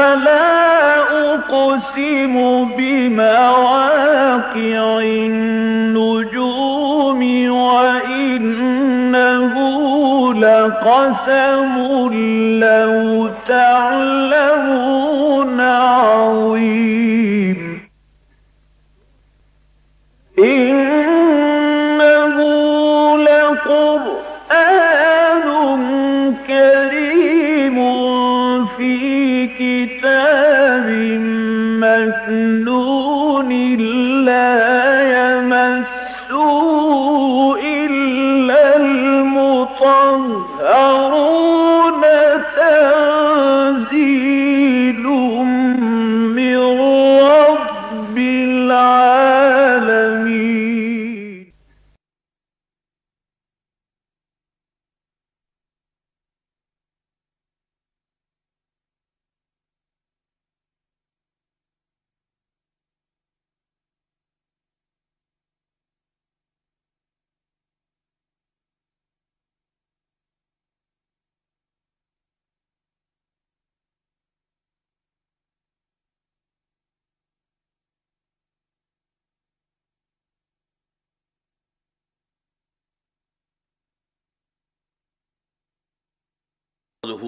فلا أقسم بمواقع النجوم وإنه لقسم لو تعلمون عظيم إنه لقرآن كريم في كتاب مكنون لا يمسه إلا المطهرون تنزيل من رب العالمين.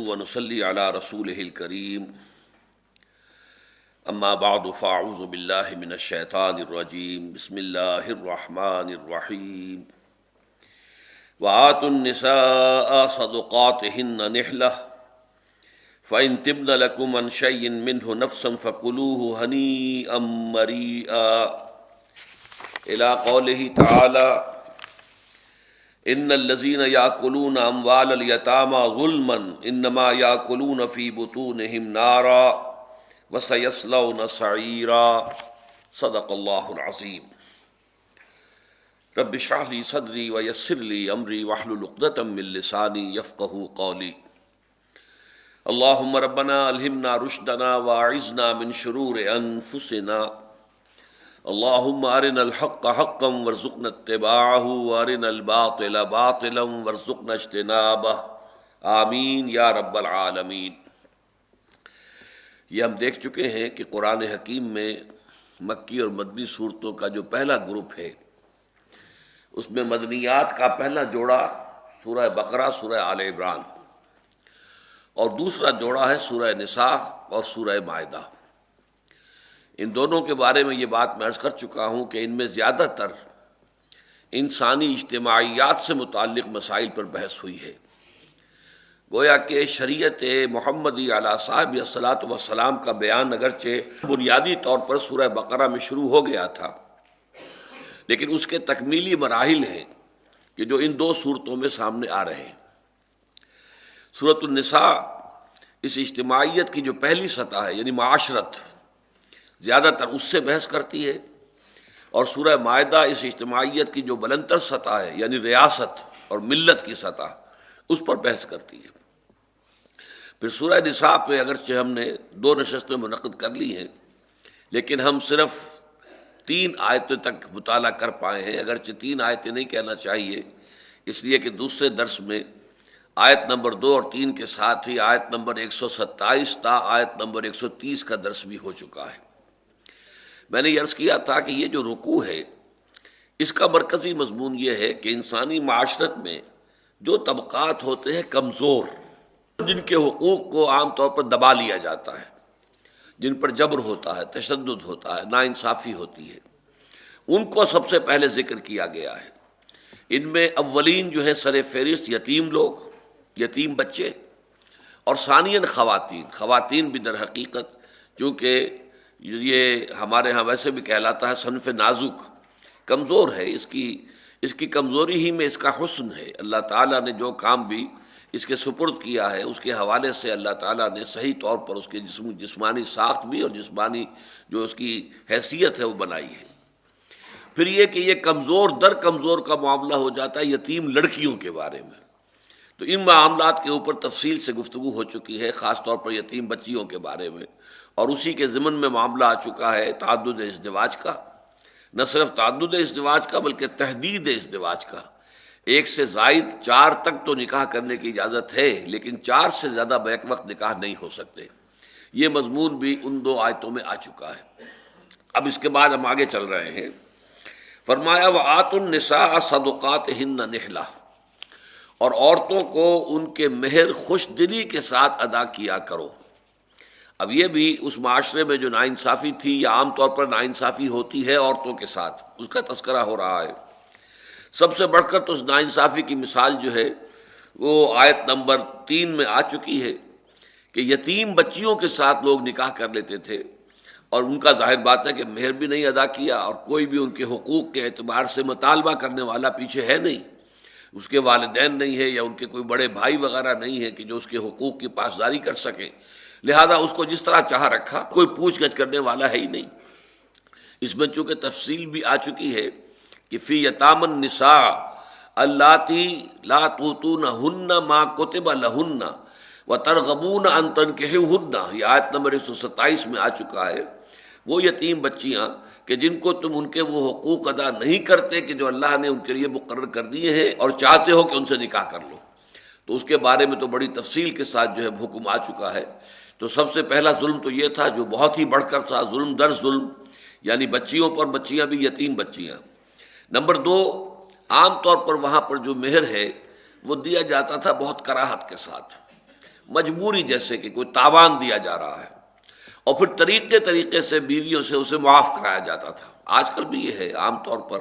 ونصلي على رسوله الكريم اما بعد فاعوذ باللہ من الشیطان الرجیم بسم اللہ الرحمن الرحیم وآتوا النساء صدقاتهن نحلة فإن تبن لكم عن شيء منه نفسا فكلوه هنيئا مريئا إلى قوله تعالى ان الذين يأكلون اموال اليتامى ظلما انما يأكلون في بطونهم نارا وسيصلون سعيرا صدق الله العظيم رب اشرح لي صدري ويسر لي امري واحلل عقدة من لساني يفقهوا قولي اللهم ربنا الهمنا رشدنا واعذنا من شرور انفسنا اللهم ارنا الحق حقا وارزقنا اتباعه وارنا الباطل باطلا وارزقنا اجتنابه آمین یا رب العالمین۔ یہ ہم دیکھ چکے ہیں کہ قرآن حکیم میں مکی اور مدنی صورتوں کا جو پہلا گروپ ہے اس میں مدنیات کا پہلا جوڑا سورہ بقرہ، سورہ آل عمران، اور دوسرا جوڑا ہے سورہ نساء اور سورہ مائدہ۔ ان دونوں کے بارے میں یہ بات میں عرض کر چکا ہوں کہ ان میں زیادہ تر انسانی اجتماعیات سے متعلق مسائل پر بحث ہوئی ہے۔ گویا کہ شریعت محمدی علیہ صاحب الصلاۃ والسلام کا بیان اگرچہ بنیادی طور پر سورہ بقرہ میں شروع ہو گیا تھا، لیکن اس کے تکمیلی مراحل ہیں کہ جو ان دو صورتوں میں سامنے آ رہے ہیں۔ سورۃ النساء اس اجتماعیت کی جو پہلی سطح ہے یعنی معاشرت، زیادہ تر اس سے بحث کرتی ہے، اور سورہ مائدہ اس اجتماعیت کی جو بلندتر سطح ہے یعنی ریاست اور ملت کی سطح، اس پر بحث کرتی ہے۔ پھر سورہ نساء پہ اگرچہ ہم نے 2 نشستیں منعقد کر لی ہیں، لیکن ہم صرف 3 آیتیں تک مطالعہ کر پائے ہیں، اگرچہ 3 آیتیں نہیں کہنا چاہیے، اس لیے کہ دوسرے درس میں آیت نمبر 2 اور 3 کے ساتھ ہی آیت نمبر 127 تا آیت نمبر 130 کا درس بھی ہو چکا ہے۔ میں نے یہ عرض کیا تھا کہ یہ جو رکوع ہے اس کا مرکزی مضمون یہ ہے کہ انسانی معاشرت میں جو طبقات ہوتے ہیں کمزور، جن کے حقوق کو عام طور پر دبا لیا جاتا ہے، جن پر جبر ہوتا ہے، تشدد ہوتا ہے، ناانصافی ہوتی ہے، ان کو سب سے پہلے ذکر کیا گیا ہے۔ ان میں اولین جو ہے سر فہرست یتیم لوگ، یتیم بچے، اور ثانیاً خواتین بھی در حقیقت، چونکہ یہ ہمارے ہاں ویسے بھی کہلاتا ہے صنف نازک، کمزور ہے، اس کی کمزوری ہی میں اس کا حسن ہے۔ اللہ تعالیٰ نے جو کام بھی اس کے سپرد کیا ہے اس کے حوالے سے اللہ تعالیٰ نے صحیح طور پر اس کے جسمانی ساخت بھی اور جسمانی جو اس کی حیثیت ہے وہ بنائی ہے۔ پھر یہ کہ یہ کمزور در کمزور کا معاملہ ہو جاتا ہے یتیم لڑکیوں کے بارے میں، تو ان معاملات کے اوپر تفصیل سے گفتگو ہو چکی ہے، خاص طور پر یتیم بچیوں کے بارے میں، اور اسی کے ضمن میں معاملہ آ چکا ہے تعدد ازدواج کا، نہ صرف تعدد ازدواج کا بلکہ تحدید ازدواج کا۔ 1 سے زائد 4 تک تو نکاح کرنے کی اجازت ہے، لیکن 4 سے زیادہ بیک وقت نکاح نہیں ہو سکتے۔ یہ مضمون بھی ان 2 آیتوں میں آ چکا ہے۔ اب اس کے بعد ہم آگے چل رہے ہیں۔ فرمایا وَآتُوا النِّسَاءَ صَدُقَاتِهِنَّ نِحْلَةً، اور عورتوں کو ان کے مہر خوش دلی کے ساتھ ادا کیا کرو۔ اب یہ بھی اس معاشرے میں جو ناانصافی تھی یا عام طور پر ناانصافی ہوتی ہے عورتوں کے ساتھ، اس کا تذکرہ ہو رہا ہے۔ سب سے بڑھ کر تو اس ناانصافی کی مثال جو ہے وہ آیت نمبر 3 میں آ چکی ہے کہ یتیم بچیوں کے ساتھ لوگ نکاح کر لیتے تھے، اور ان کا ظاہر بات ہے کہ مہر بھی نہیں ادا کیا، اور کوئی بھی ان کے حقوق کے اعتبار سے مطالبہ کرنے والا پیچھے ہے نہیں، اس کے والدین نہیں ہے یا ان کے کوئی بڑے بھائی وغیرہ نہیں ہے کہ جو اس کے حقوق کی پاسداری کر سکیں، لہذا اس کو جس طرح چاہ رکھا، کوئی پوچھ گچھ کرنے والا ہے ہی نہیں۔ اس میں چونکہ تفصیل بھی آ چکی ہے کہ فی یتام النساء اللاتی لا تؤتونہن ما کتب لہن وترغبون ان تنکحوہن، یہ آیت نمبر 127 میں آ چکا ہے۔ وہ یتیم بچیاں کہ جن کو تم ان کے وہ حقوق ادا نہیں کرتے کہ جو اللہ نے ان کے لیے مقرر کر دیے ہیں، اور چاہتے ہو کہ ان سے نکاح کر لو، تو اس کے بارے میں تو بڑی تفصیل کے ساتھ جو ہے حکم آ چکا ہے۔ تو سب سے پہلا ظلم تو یہ تھا جو بہت ہی بڑھ کر تھا، ظلم در ظلم، یعنی بچیوں پر، بچیاں بھی یتیم بچیاں۔ نمبر 2، عام طور پر وہاں پر جو مہر ہے وہ دیا جاتا تھا بہت کراہت کے ساتھ، مجبوری، جیسے کہ کوئی تاوان دیا جا رہا ہے، اور پھر طریقے سے بیویوں سے اسے معاف کرایا جاتا تھا۔ آج کل بھی یہ ہے عام طور پر،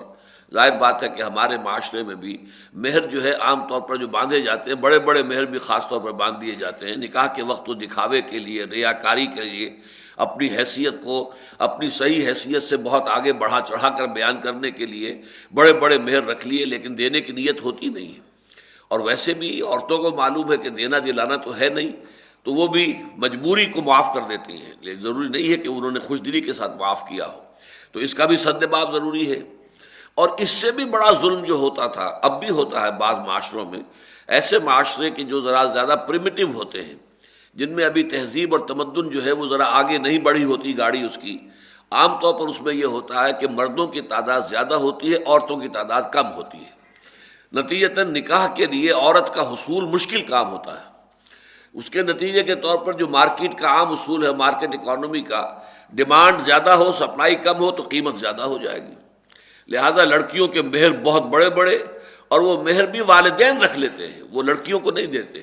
ظاہر بات ہے کہ ہمارے معاشرے میں بھی مہر جو ہے عام طور پر جو باندھے جاتے ہیں، بڑے بڑے مہر بھی خاص طور پر باندھ دیے جاتے ہیں نکاح کے وقت، تو دکھاوے کے لیے، ریاکاری کے لیے، اپنی حیثیت کو اپنی صحیح حیثیت سے بہت آگے بڑھا چڑھا کر بیان کرنے کے لیے بڑے بڑے مہر رکھ لیے، لیکن دینے کی نیت ہوتی نہیں ہے۔ اور ویسے بھی عورتوں کو معلوم ہے کہ دینا دلانا تو ہے نہیں، تو وہ بھی مجبوری کو معاف کر دیتی ہیں، لیکن ضروری نہیں ہے کہ انہوں نے خوش دلی کے ساتھ معاف کیا ہو، تو اس کا بھی سد باب ضروری ہے۔ اور اس سے بھی بڑا ظلم جو ہوتا تھا، اب بھی ہوتا ہے بعض معاشروں میں، ایسے معاشرے کے جو ذرا زیادہ پریمیٹو ہوتے ہیں، جن میں ابھی تہذیب اور تمدن جو ہے وہ ذرا آگے نہیں بڑھی ہوتی گاڑی اس کی، عام طور پر اس میں یہ ہوتا ہے کہ مردوں کی تعداد زیادہ ہوتی ہے، عورتوں کی تعداد کم ہوتی ہے۔ نتیجتاً نکاح کے لیے عورت کا حصول مشکل کام ہوتا ہے۔ اس کے نتیجے کے طور پر جو مارکیٹ کا عام اصول ہے، مارکیٹ اکانومی کا، ڈیمانڈ زیادہ ہو، سپلائی کم ہو تو قیمت زیادہ ہو جائے گی۔ لہذا لڑکیوں کے مہر بہت بڑے بڑے، اور وہ مہر بھی والدین رکھ لیتے ہیں، وہ لڑکیوں کو نہیں دیتے،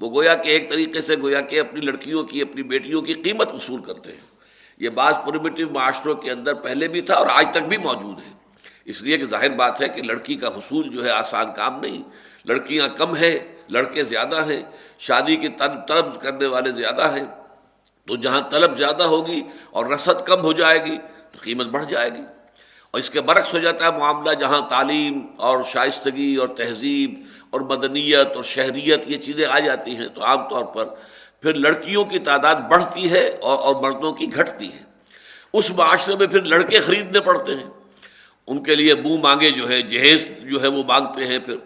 وہ گویا کہ ایک طریقے سے گویا کہ اپنی لڑکیوں کی، اپنی بیٹیوں کی قیمت وصول کرتے ہیں۔ یہ بعض پریمیٹو معاشروں کے اندر پہلے بھی تھا اور آج تک بھی موجود ہے، اس لیے کہ ظاہر بات ہے کہ لڑکی کا حصول جو ہے آسان کام نہیں، لڑکیاں کم ہیں، لڑکے زیادہ ہیں، شادی کی طلب کرنے والے زیادہ ہیں، تو جہاں طلب زیادہ ہوگی اور رسد کم ہو جائے گی تو قیمت بڑھ جائے گی۔ اور اس کے برعکس ہو جاتا ہے معاملہ، جہاں تعلیم اور شائستگی اور تہذیب اور مدنیت اور شہریت یہ چیزیں آ جاتی ہیں، تو عام طور پر پھر لڑکیوں کی تعداد بڑھتی ہے اور مردوں کی گھٹتی ہے۔ اس معاشرے میں پھر لڑکے خریدنے پڑتے ہیں، ان کے لیے منہ مانگے جو ہے جہیز جو ہے وہ مانگتے ہیں، پھر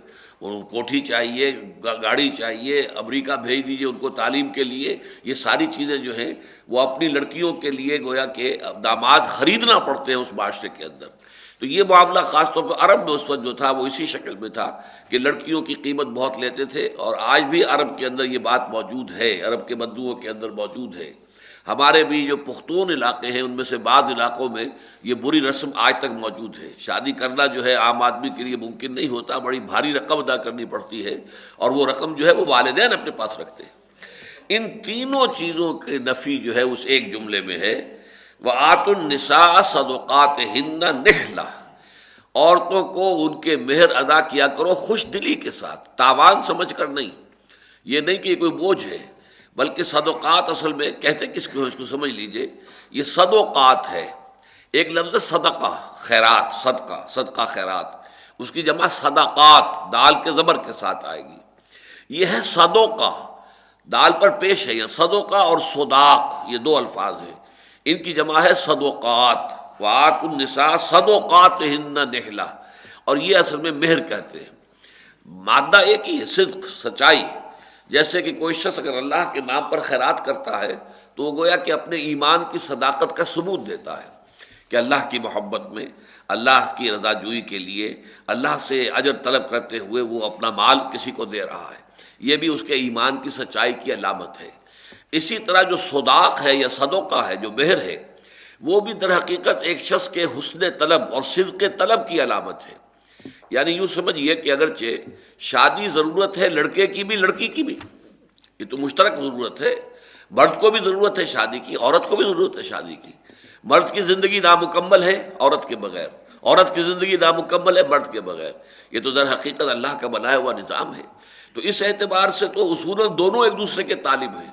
ان کوٹھی چاہیے، گاڑی چاہیے، امریکہ بھیج دیجیے ان کو تعلیم کے لیے، یہ ساری چیزیں جو ہیں وہ اپنی لڑکیوں کے لیے گویا کہ داماد خریدنا پڑتے ہیں اس معاشرے کے اندر۔ تو یہ معاملہ خاص طور پر عرب میں اس وقت جو تھا وہ اسی شکل میں تھا کہ لڑکیوں کی قیمت بہت لیتے تھے، اور آج بھی عرب کے اندر یہ بات موجود ہے، عرب کے بدوؤں کے اندر موجود ہے۔ ہمارے بھی جو پختون علاقے ہیں ان میں سے بعض علاقوں میں یہ بری رسم آج تک موجود ہے۔ شادی کرنا جو ہے عام آدمی کے لیے ممکن نہیں ہوتا، بڑی بھاری رقم ادا کرنی پڑتی ہے، اور وہ رقم جو ہے وہ والدین اپنے پاس رکھتے ہیں۔ ان تینوں چیزوں کے نفی جو ہے اس ایک جملے میں ہے، وَآتُوا النِّسَاءَ صَدُقَاتِهِنَّ نِحْلَةً، عورتوں کو ان کے مہر ادا کیا کرو خوش دلی کے ساتھ، تاوان سمجھ کر نہیں، یہ نہیں کہ یہ کوئی بوجھ ہے، بلکہ صدقات اصل میں کہتے کس کو، اس کو سمجھ لیجئے، یہ صدقات ہے، ایک لفظ صدقہ، خیرات، صدقہ، صدقہ خیرات، اس کی جمع صدقات دال کے زبر کے ساتھ آئے گی۔ یہ ہے صدقہ، دال پر پیش ہے، یہ صدقہ اور صداق یہ دو الفاظ ہیں، ان کی جمع ہے صدقات۔ وَآتُوا النِّسَاءَ صَدُقَاتِهِنَّ نِحْلَةً، اور یہ اصل میں مہر کہتے ہیں، مادہ ایک ہی ہے، صدق، سچائی۔ جیسے کہ کوئی شخص اگر اللہ کے نام پر خیرات کرتا ہے تو وہ گویا کہ اپنے ایمان کی صداقت کا ثبوت دیتا ہے کہ اللہ کی محبت میں، اللہ کی رضا جوئی کے لیے، اللہ سے اجر طلب کرتے ہوئے وہ اپنا مال کسی کو دے رہا ہے، یہ بھی اس کے ایمان کی سچائی کی علامت ہے۔ اسی طرح جو صداق ہے یا صدقہ ہے، جو مہر ہے، وہ بھی در حقیقت ایک شخص کے حسن طلب اور صدق طلب کی علامت ہے۔ یعنی یوں سمجھیے کہ اگرچہ شادی ضرورت ہے لڑکے کی بھی لڑکی کی بھی، یہ تو مشترک ضرورت ہے، مرد کو بھی ضرورت ہے شادی کی، عورت کو بھی ضرورت ہے شادی کی۔ مرد کی زندگی نامکمل ہے عورت کے بغیر، عورت کی زندگی نامکمل ہے مرد کے بغیر، یہ تو در حقیقت اللہ کا بنایا ہوا نظام ہے۔ تو اس اعتبار سے تو اصولاً دونوں ایک دوسرے کے طالب ہیں،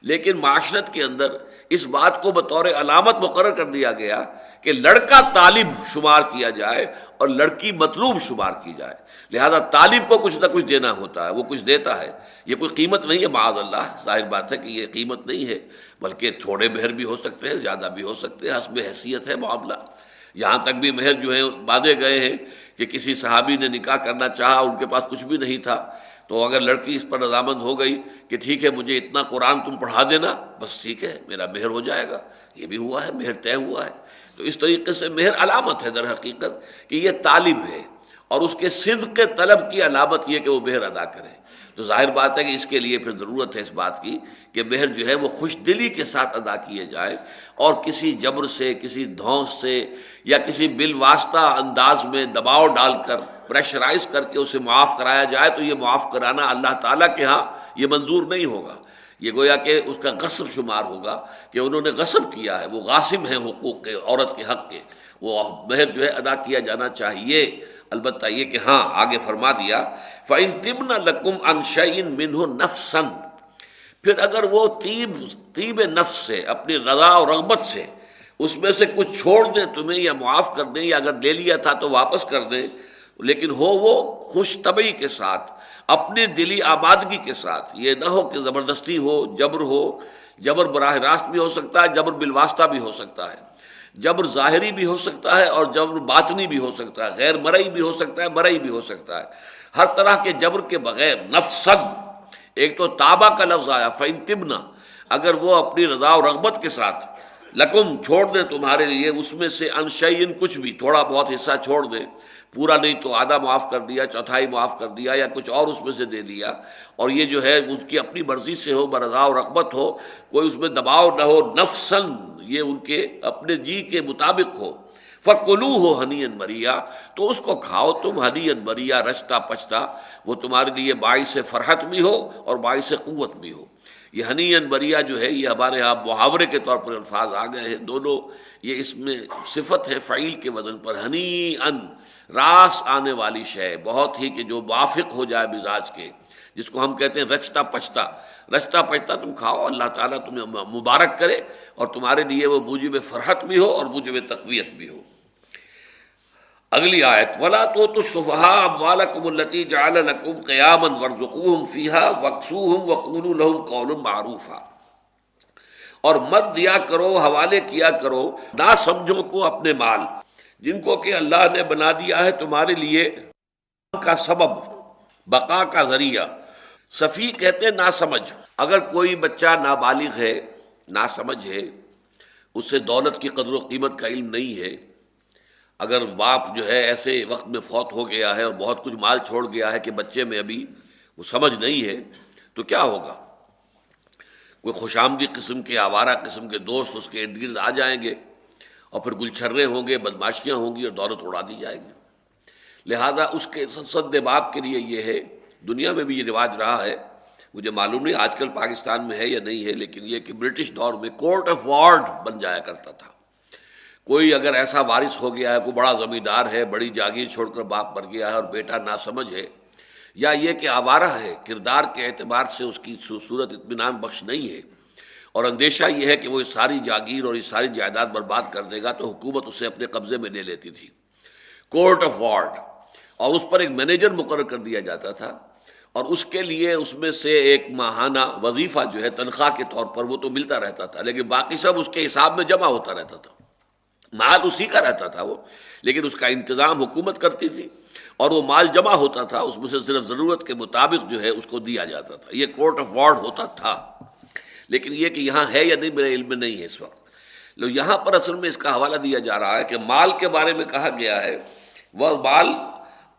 لیکن معاشرت کے اندر اس بات کو بطور علامت مقرر کر دیا گیا کہ لڑکا طالب شمار کیا جائے اور لڑکی مطلوب شمار کی جائے، لہذا طالب کو کچھ نہ کچھ دینا ہوتا ہے، وہ کچھ دیتا ہے، یہ کوئی قیمت نہیں ہے، معاذ اللہ، ظاہر بات ہے کہ یہ قیمت نہیں ہے، بلکہ تھوڑے مہر بھی ہو سکتے ہیں، زیادہ بھی ہو سکتے ہیں، حسب حیثیت ہے معاملہ۔ یہاں تک بھی مہر جو ہے باندھے گئے ہیں کہ کسی صحابی نے نکاح کرنا چاہا، ان کے پاس کچھ بھی نہیں تھا، تو اگر لڑکی اس پر رضامند ہو گئی کہ ٹھیک ہے مجھے اتنا قرآن تم پڑھا دینا، بس ٹھیک ہے میرا مہر ہو جائے گا، یہ بھی ہوا ہے، مہر طے ہوا ہے۔ تو اس طریقے سے مہر علامت ہے در حقیقت کہ یہ طالب ہے، اور اس کے صدق کے طلب کی علامت یہ کہ وہ مہر ادا کرے۔ تو ظاہر بات ہے کہ اس کے لیے پھر ضرورت ہے اس بات کی کہ مہر جو ہے وہ خوش دلی کے ساتھ ادا کیے جائے، اور کسی جبر سے، کسی دھونس سے، یا کسی بالواسطہ انداز میں دباؤ ڈال کر، پریشرائز کر کے اسے معاف کرایا جائے تو یہ معاف کرانا اللہ تعالیٰ کے ہاں یہ منظور نہیں ہوگا، یہ گویا کہ اس کا غصب شمار ہوگا کہ انہوں نے غصب کیا ہے، وہ غاصب ہیں حقوق کے، عورت کے حق کے، وہ مہر جو ہے ادا کیا جانا چاہیے۔ البتہ یہ کہ ہاں آگے فرما دیا فَإِن تِبْنَ لَكُمْ عَنْ شَيْءٍ مِّنْهُ نَفْسًا، پھر اگر وہ طیب نفس سے، اپنی رضا اور رغبت سے اس میں سے کچھ چھوڑ دیں تمہیں، یا معاف کر دیں، یا اگر لے لیا تھا تو واپس کر دیں، لیکن ہو وہ خوش طبعی کے ساتھ، اپنی دلی آمادگی کے ساتھ، یہ نہ ہو کہ زبردستی ہو، جبر براہ راست بھی ہو سکتا ہے، جبر بالواسطہ بھی ہو سکتا ہے، جبر ظاہری بھی ہو سکتا ہے اور جبر باطنی بھی ہو سکتا ہے، غیر مرئی بھی ہو سکتا ہے، مرئی بھی ہو سکتا ہے، ہر طرح کے جبر کے بغیر نفسد، ایک تو تابہ کا لفظ آیا فَإِن تِبْنَ، اگر وہ اپنی رضا و رغبت کے ساتھ لکم چھوڑ دیں تمہارے لیے اس میں سے عن شیئن کچھ بھی، تھوڑا بہت حصہ چھوڑ دیں، پورا نہیں تو آدھا معاف کر دیا، چوتھائی معاف کر دیا، یا کچھ اور اس میں سے دے دیا، اور یہ جو ہے اس کی اپنی مرضی سے ہو، برضا و رغبت ہو، کوئی اس میں دباؤ نہ ہو، نفسن یہ ان کے اپنے جی کے مطابق ہو، فَكُلُوهُ ہنیًا مَرِیًّا، تو اس کو کھاؤ تم ہنیًا مَرِیًّا، رچتا پچتا، وہ تمہارے لیے باعث فرحت بھی ہو اور باعث قوت بھی ہو۔ یہ ہنیًا مَرِیًّا جو ہے یہ ہمارے ہاں محاورے کے طور پر الفاظ آ گئے ہیں، دونوں یہ اس میں صفت ہے فعیل کے وزن پر، ہنیئن راس آنے والی شے، بہت ہی کہ جو موافق ہو جائے مزاج کے، جس کو ہم کہتے ہیں رچتا پچتا تم کھاؤ، اللہ تعالیٰ تمہیں مبارک کرے اور تمہارے لیے وہ موجب فرحت بھی ہو اور موجب تقویت بھی ہو۔ اگلی آیت وَلَا تُؤْتُوا السُّفَهَاءَ أَمْوَالَكُمُ الَّتِي جَعَلَ لَكُمْ قِيَامًا وَارْزُقُوهُمْ فِيهَا وَاكْسُوهُمْ وَقُولُوا لَهُمْ قَوْلًا مَّعْرُوفًا، اور مت دیا کرو، حوالے کیا کرو نا سمجھوں کو اپنے مال، جن کو کہ اللہ نے بنا دیا ہے تمہارے لیے کا سبب، بقا کا ذریعہ۔ صفی کہتے ہیں ناسمجھ، اگر کوئی بچہ نابالغ ہے، ناسمجھ ہے، اس سے دولت کی قدر و قیمت کا علم نہیں ہے، اگر باپ جو ہے ایسے وقت میں فوت ہو گیا ہے اور بہت کچھ مال چھوڑ گیا ہے کہ بچے میں ابھی وہ سمجھ نہیں ہے، تو کیا ہوگا؟ کوئی خوش آمدی قسم کے، آوارہ قسم کے دوست اس کے ارد گرد آ جائیں گے، اور پھر گلچھرے ہوں گے، بدماشیاں ہوں گی اور دولت اڑا دی جائے گی۔ لہذا اس کے سد باپ کے لیے یہ ہے، دنیا میں بھی یہ رواج رہا ہے، مجھے معلوم نہیں آج کل پاکستان میں ہے یا نہیں ہے، لیکن یہ کہ برٹش دور میں کورٹ آف وارڈ بن جایا کرتا تھا۔ کوئی اگر ایسا وارث ہو گیا ہے، کوئی بڑا زمیندار ہے، بڑی جاگیر چھوڑ کر باپ مر گیا ہے اور بیٹا ناسمجھ ہے، یا یہ کہ آوارہ ہے، کردار کے اعتبار سے اس کی صورت اطمینان بخش نہیں ہے، اور اندیشہ یہ ہے کہ وہ اس ساری جاگیر اور اس ساری جائیداد برباد کر دے گا، تو حکومت اسے اپنے قبضے میں لے لیتی تھی، کورٹ آف وارڈ، اور اس پر ایک مینیجر مقرر کر دیا جاتا تھا، اور اس کے لیے اس میں سے ایک ماہانہ وظیفہ جو ہے تنخواہ کے طور پر وہ تو ملتا رہتا تھا، لیکن باقی سب اس کے حساب میں جمع ہوتا رہتا تھا، مال اسی کا رہتا تھا وہ، لیکن اس کا انتظام حکومت کرتی تھی، اور وہ مال جمع ہوتا تھا، اس میں سے صرف ضرورت کے مطابق جو ہے اس کو دیا جاتا تھا۔ یہ کورٹ آف وارڈ ہوتا تھا، لیکن یہ کہ یہاں ہے یا نہیں میرے علم میں نہیں ہے اس وقت۔ لو یہاں پر اصل میں اس کا حوالہ دیا جا رہا ہے کہ مال کے بارے میں کہا گیا ہے وہ مال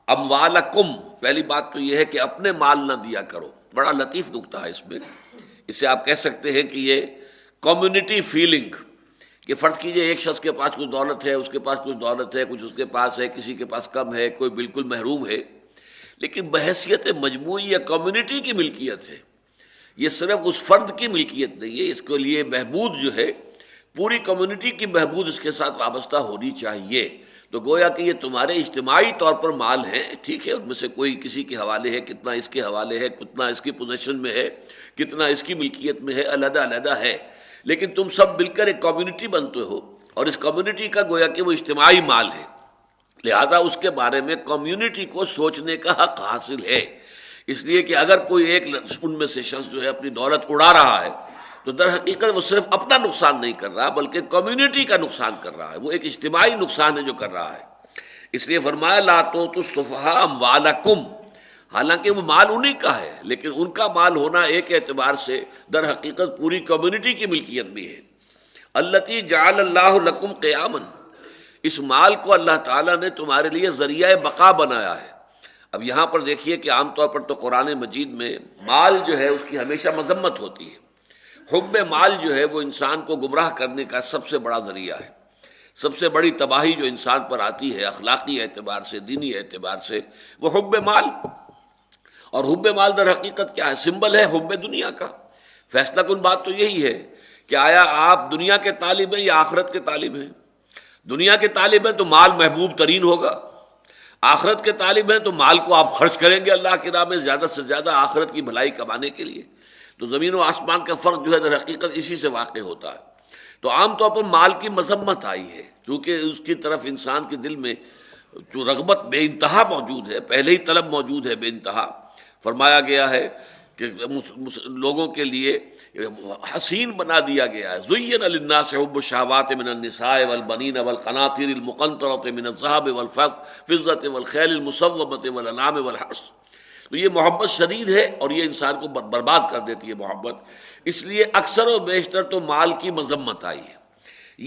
اموالکم، پہلی بات تو یہ ہے کہ اپنے مال نہ دیا کرو، بڑا لطیف نکتہ ہے اس میں اسے آپ کہہ سکتے ہیں کہ یہ کمیونٹی فیلنگ، کہ فرض کیجئے ایک شخص کے پاس کچھ دولت ہے، اس کے پاس کچھ دولت ہے، کچھ اس کے پاس ہے، کسی کے پاس کم ہے، کوئی بالکل محروم ہے، لیکن بحیثیت مجموعی یا کمیونٹی کی ملکیت ہے، یہ صرف اس فرد کی ملکیت نہیں ہے، اس کے لیے بہبود جو ہے پوری کمیونٹی کی بہبود اس کے ساتھ وابستہ ہونی چاہیے۔ تو گویا کہ یہ تمہارے اجتماعی طور پر مال ہیں، ٹھیک ہے، ان میں سے کوئی کسی کے حوالے ہے، کتنا اس کے حوالے ہے، کتنا اس کی پوزیشن میں ہے، کتنا اس کی ملکیت میں ہے، علیحدہ علیحدہ ہے، لیکن تم سب مل کر ایک کمیونٹی بنتے ہو، اور اس کمیونٹی کا گویا کہ وہ اجتماعی مال ہے، لہذا اس کے بارے میں کمیونٹی کو سوچنے کا حق حاصل ہے۔ اس لیے کہ اگر کوئی ایک ان میں سے شخص جو ہے اپنی دولت اڑا رہا ہے تو در حقیقت وہ صرف اپنا نقصان نہیں کر رہا بلکہ کمیونٹی کا نقصان کر رہا ہے، وہ ایک اجتماعی نقصان ہے جو کر رہا ہے۔ اس لیے فرمایا لا تؤتوا السفہاء اموالکم، حالانکہ وہ مال انہی کا ہے، لیکن ان کا مال ہونا ایک اعتبار سے در حقیقت پوری کمیونٹی کی ملکیت بھی ہے۔ التی جعل اللہ لکم قیاما، اس مال کو اللہ تعالیٰ نے تمہارے لیے ذریعہ بقا بنایا ہے۔ اب یہاں پر دیکھیے کہ عام طور پر تو قرآن مجید میں مال جو ہے اس کی ہمیشہ مذمت ہوتی ہے۔ حب مال جو ہے وہ انسان کو گمراہ کرنے کا سب سے بڑا ذریعہ ہے، سب سے بڑی تباہی جو انسان پر آتی ہے اخلاقی اعتبار سے، دینی اعتبار سے، وہ حب مال۔ اور حب مال در حقیقت کیا ہے؟ سمبل ہے حب دنیا کا۔ فیصلہ کن بات تو یہی ہے کہ آیا آپ دنیا کے طالب ہیں یا آخرت کے طالب ہیں؟ دنیا کے طالب ہیں تو مال محبوب ترین ہوگا، آخرت کے طالب ہیں تو مال کو آپ خرچ کریں گے اللہ کی راہ میں زیادہ سے زیادہ آخرت کی بھلائی کمانے کے لیے۔ تو زمین و آسمان کا فرق جو ہے در حقیقت اسی سے واقع ہوتا ہے۔ تو عام طور پر مال کی مذمت آئی ہے چونکہ اس کی طرف انسان کے دل میں جو رغبت بے انتہا موجود ہے، پہلے ہی طلب موجود ہے بے انتہا۔ فرمایا گیا ہے کہ لوگوں کے لیے حسین بنا دیا گیا ہے، زین للناس حب الشہوات من النساء والبنین والقناطیر المقنطرۃ من الذهب والفضة والخیل المسومۃ والانعام والحرث۔ تو یہ محبت شدید ہے اور یہ انسان کو برباد کر دیتی ہے محبت، اس لیے اکثر و بیشتر تو مال کی مذمت آئی ہے۔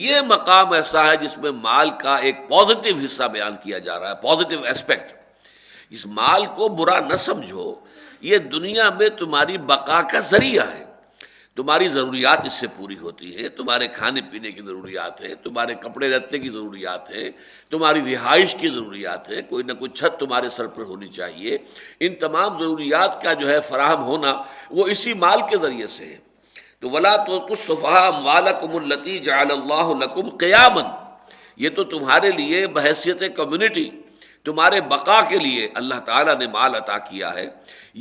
یہ مقام ایسا ہے جس میں مال کا ایک پازیٹیو حصہ بیان کیا جا رہا ہے، پازیٹیو ایسپیکٹ۔ اس مال کو برا نہ سمجھو، یہ دنیا میں تمہاری بقا کا ذریعہ ہے، تمہاری ضروریات اس سے پوری ہوتی ہیں، تمہارے کھانے پینے کی ضروریات ہیں، تمہارے کپڑے لتے کی ضروریات ہیں، تمہاری رہائش کی ضروریات ہیں، کوئی نہ کوئی چھت تمہارے سر پر ہونی چاہیے۔ ان تمام ضروریات کا جو ہے فراہم ہونا وہ اسی مال کے ذریعے سے ہے۔ تو وَلَا تُؤْتُوا السُّفَهَاءَ أَمْوَالَكُمُ الَّتِي جَعَلَ اللَّهُ لَكُمْ قِيَامًا، یہ تو تمہارے لیے بحیثیت کمیونٹی، تمہارے بقا کے لیے اللہ تعالیٰ نے مال عطا کیا ہے۔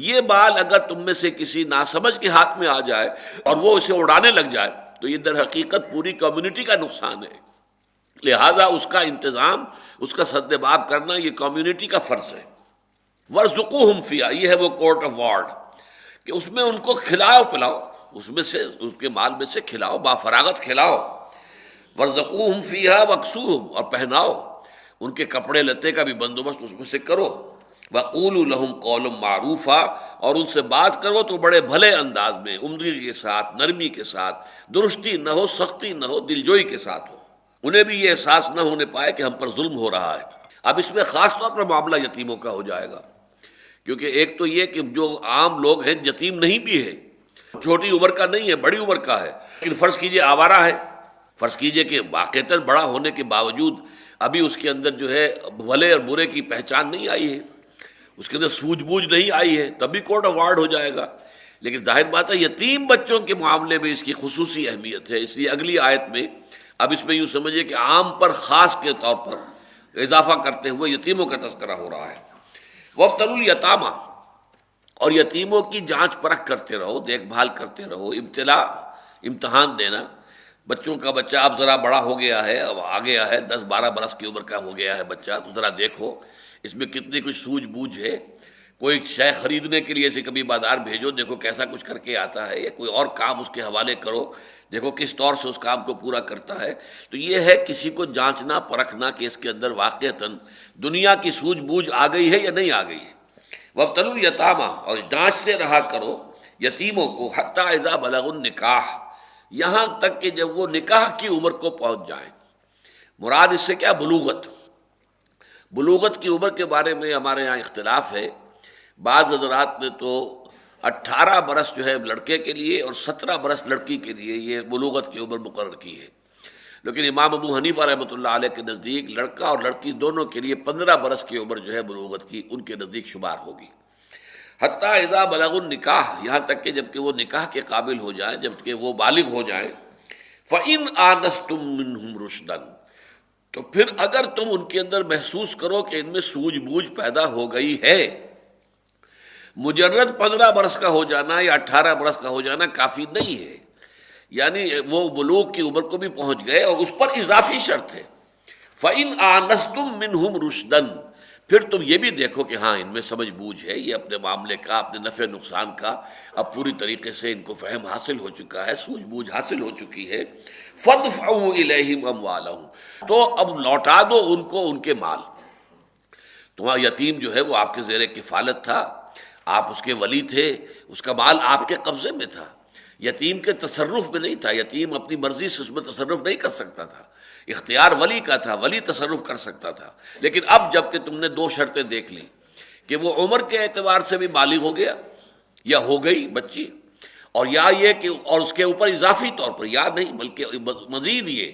یہ مال اگر تم میں سے کسی ناسمجھ کے ہاتھ میں آ جائے اور وہ اسے اڑانے لگ جائے تو یہ در حقیقت پوری کمیونٹی کا نقصان ہے، لہذا اس کا انتظام، اس کا سدباب کرنا یہ کمیونٹی کا فرض ہے۔ وَارْزُقُوهُمْ فِيهَا، یہ ہے وہ کورٹ آف وارڈ کہ اس میں ان کو کھلاؤ پلاؤ، اس میں سے اس کے مال میں سے کھلاؤ، بافراغت کھلاؤ۔ وَارْزُقُوهُمْ فِيهَا وَاكْسُوهُمْ، اور پہناؤ، ان کے کپڑے لتے کا بھی بندوبست اس میں سے کرو۔ وَقُولُوا لَهُمْ قَوْلًا مَعْرُوفًا، اور ان سے بات کرو تو بڑے بھلے انداز میں، عمدگی کے ساتھ، نرمی کے ساتھ، درستی نہ ہو، سختی نہ ہو، دلجوئی کے ساتھ ہو، انہیں بھی یہ احساس نہ ہونے پائے کہ ہم پر ظلم ہو رہا ہے۔ اب اس میں خاص طور پر معاملہ یتیموں کا ہو جائے گا، کیونکہ ایک تو یہ کہ جو عام لوگ ہیں یتیم نہیں بھی ہے، چھوٹی عمر کا نہیں ہے، بڑی عمر کا ہے، لیکن فرض کیجئے آوارہ ہے، فرض کیجئے کہ واقعتاً بڑا ہونے کے باوجود ابھی اس کے اندر جو ہے بھلے اور برے کی پہچان نہیں آئی ہے، اس کے اندر سوجھ بوجھ نہیں آئی ہے، تب بھی کورٹ اوارڈ ہو جائے گا۔ لیکن ظاہر بات ہے یتیم بچوں کے معاملے میں اس کی خصوصی اہمیت ہے، اس لیے اگلی آیت میں اب اس میں یوں سمجھیے کہ عام پر خاص کے طور پر اضافہ کرتے ہوئے یتیموں کا تذکرہ ہو رہا ہے۔ وَابْتَلُوا الْيَتَامَى، اور یتیموں کی جانچ پرکھ کرتے رہو، دیکھ بھال کرتے رہو۔ ابتلا، امتحان دینا، بچوں کا بچہ اب ذرا بڑا ہو گیا ہے، اب آ گیا ہے، 10-12 برس کی عمر کا ہو گیا ہے بچہ، تو ذرا دیکھو اس میں کتنی کچھ سوجھ بوجھ ہے۔ کوئی شے خریدنے کے لیے اسے کبھی بازار بھیجو، دیکھو کیسا کچھ کر کے آتا ہے، یا کوئی اور کام اس کے حوالے کرو، دیکھو کس طور سے اس کام کو پورا کرتا ہے۔ تو یہ ہے کسی کو جانچنا پرکھنا کہ اس کے اندر واقعتاً دنیا کی سوجھ بوجھ آ گئی ہے یا نہیں آ گئی ہے۔ وَابْتَلُوا الْيَتَامَى، اور جانچتے رہا کرو یتیموں کو، حَتَّى إِذَا بَلَغُوا النِّكَاحَ، یہاں تک کہ جب وہ نکاح کی عمر کو پہنچ جائیں۔ مراد اس سے کیا؟ بلوغت۔ بلوغت کی عمر کے بارے میں ہمارے ہاں اختلاف ہے، بعض حضرات نے تو 18 برس جو ہے لڑکے کے لیے اور 17 برس لڑکی کے لیے یہ بلوغت کی عمر مقرر کی ہے، لیکن امام ابو حنیفہ رحمۃ اللہ علیہ کے نزدیک لڑکا اور لڑکی دونوں کے لیے 15 برس کی عمر جو ہے بلوغت کی ان کے نزدیک شمار ہوگی۔ حتیٰ اذا بلغ النکاح، یہاں تک کہ جب کہ وہ نکاح کے قابل ہو جائیں، جب کہ وہ بالغ ہو جائیں، فَإِنْ آنَسْتُم مِّنْهُمْ رُشْدًا، تو پھر اگر تم ان کے اندر محسوس کرو کہ ان میں سوجھ بوجھ پیدا ہو گئی ہے، مجرد 15 برس کا ہو جانا یا 18 برس کا ہو جانا کافی نہیں ہے، یعنی وہ بلوغ کی عمر کو بھی پہنچ گئے اور اس پر اضافی شرط ہے فَإِنْ آنَسْتُم مِّنْهُمْ رُشْدًا، پھر تم یہ بھی دیکھو کہ ہاں ان میں سمجھ بوجھ ہے، یہ اپنے معاملے کا، اپنے نفع نقصان کا اب پوری طریقے سے ان کو فہم حاصل ہو چکا ہے، سوجھ بوجھ حاصل ہو چکی ہے، فَادْفَعُوا إِلَيْهِمْ أَمْوَالَهُمْ، تو اب لوٹا دو ان کو ان کے مال۔ تمہارا یتیم جو ہے وہ آپ کے زیر کفالت تھا، آپ اس کے ولی تھے، اس کا مال آپ کے قبضے میں تھا، یتیم کے تصرف میں نہیں تھا، یتیم اپنی مرضی سے اس میں تصرف نہیں کر سکتا تھا، اختیار ولی کا تھا، ولی تصرف کر سکتا تھا۔ لیکن اب جب کہ تم نے 2 شرطیں دیکھ لی کہ وہ عمر کے اعتبار سے بھی بالغ ہو گیا یا ہو گئی بچی، اور یا یہ کہ اور اس کے اوپر اضافی طور پر یا نہیں بلکہ مزید یہ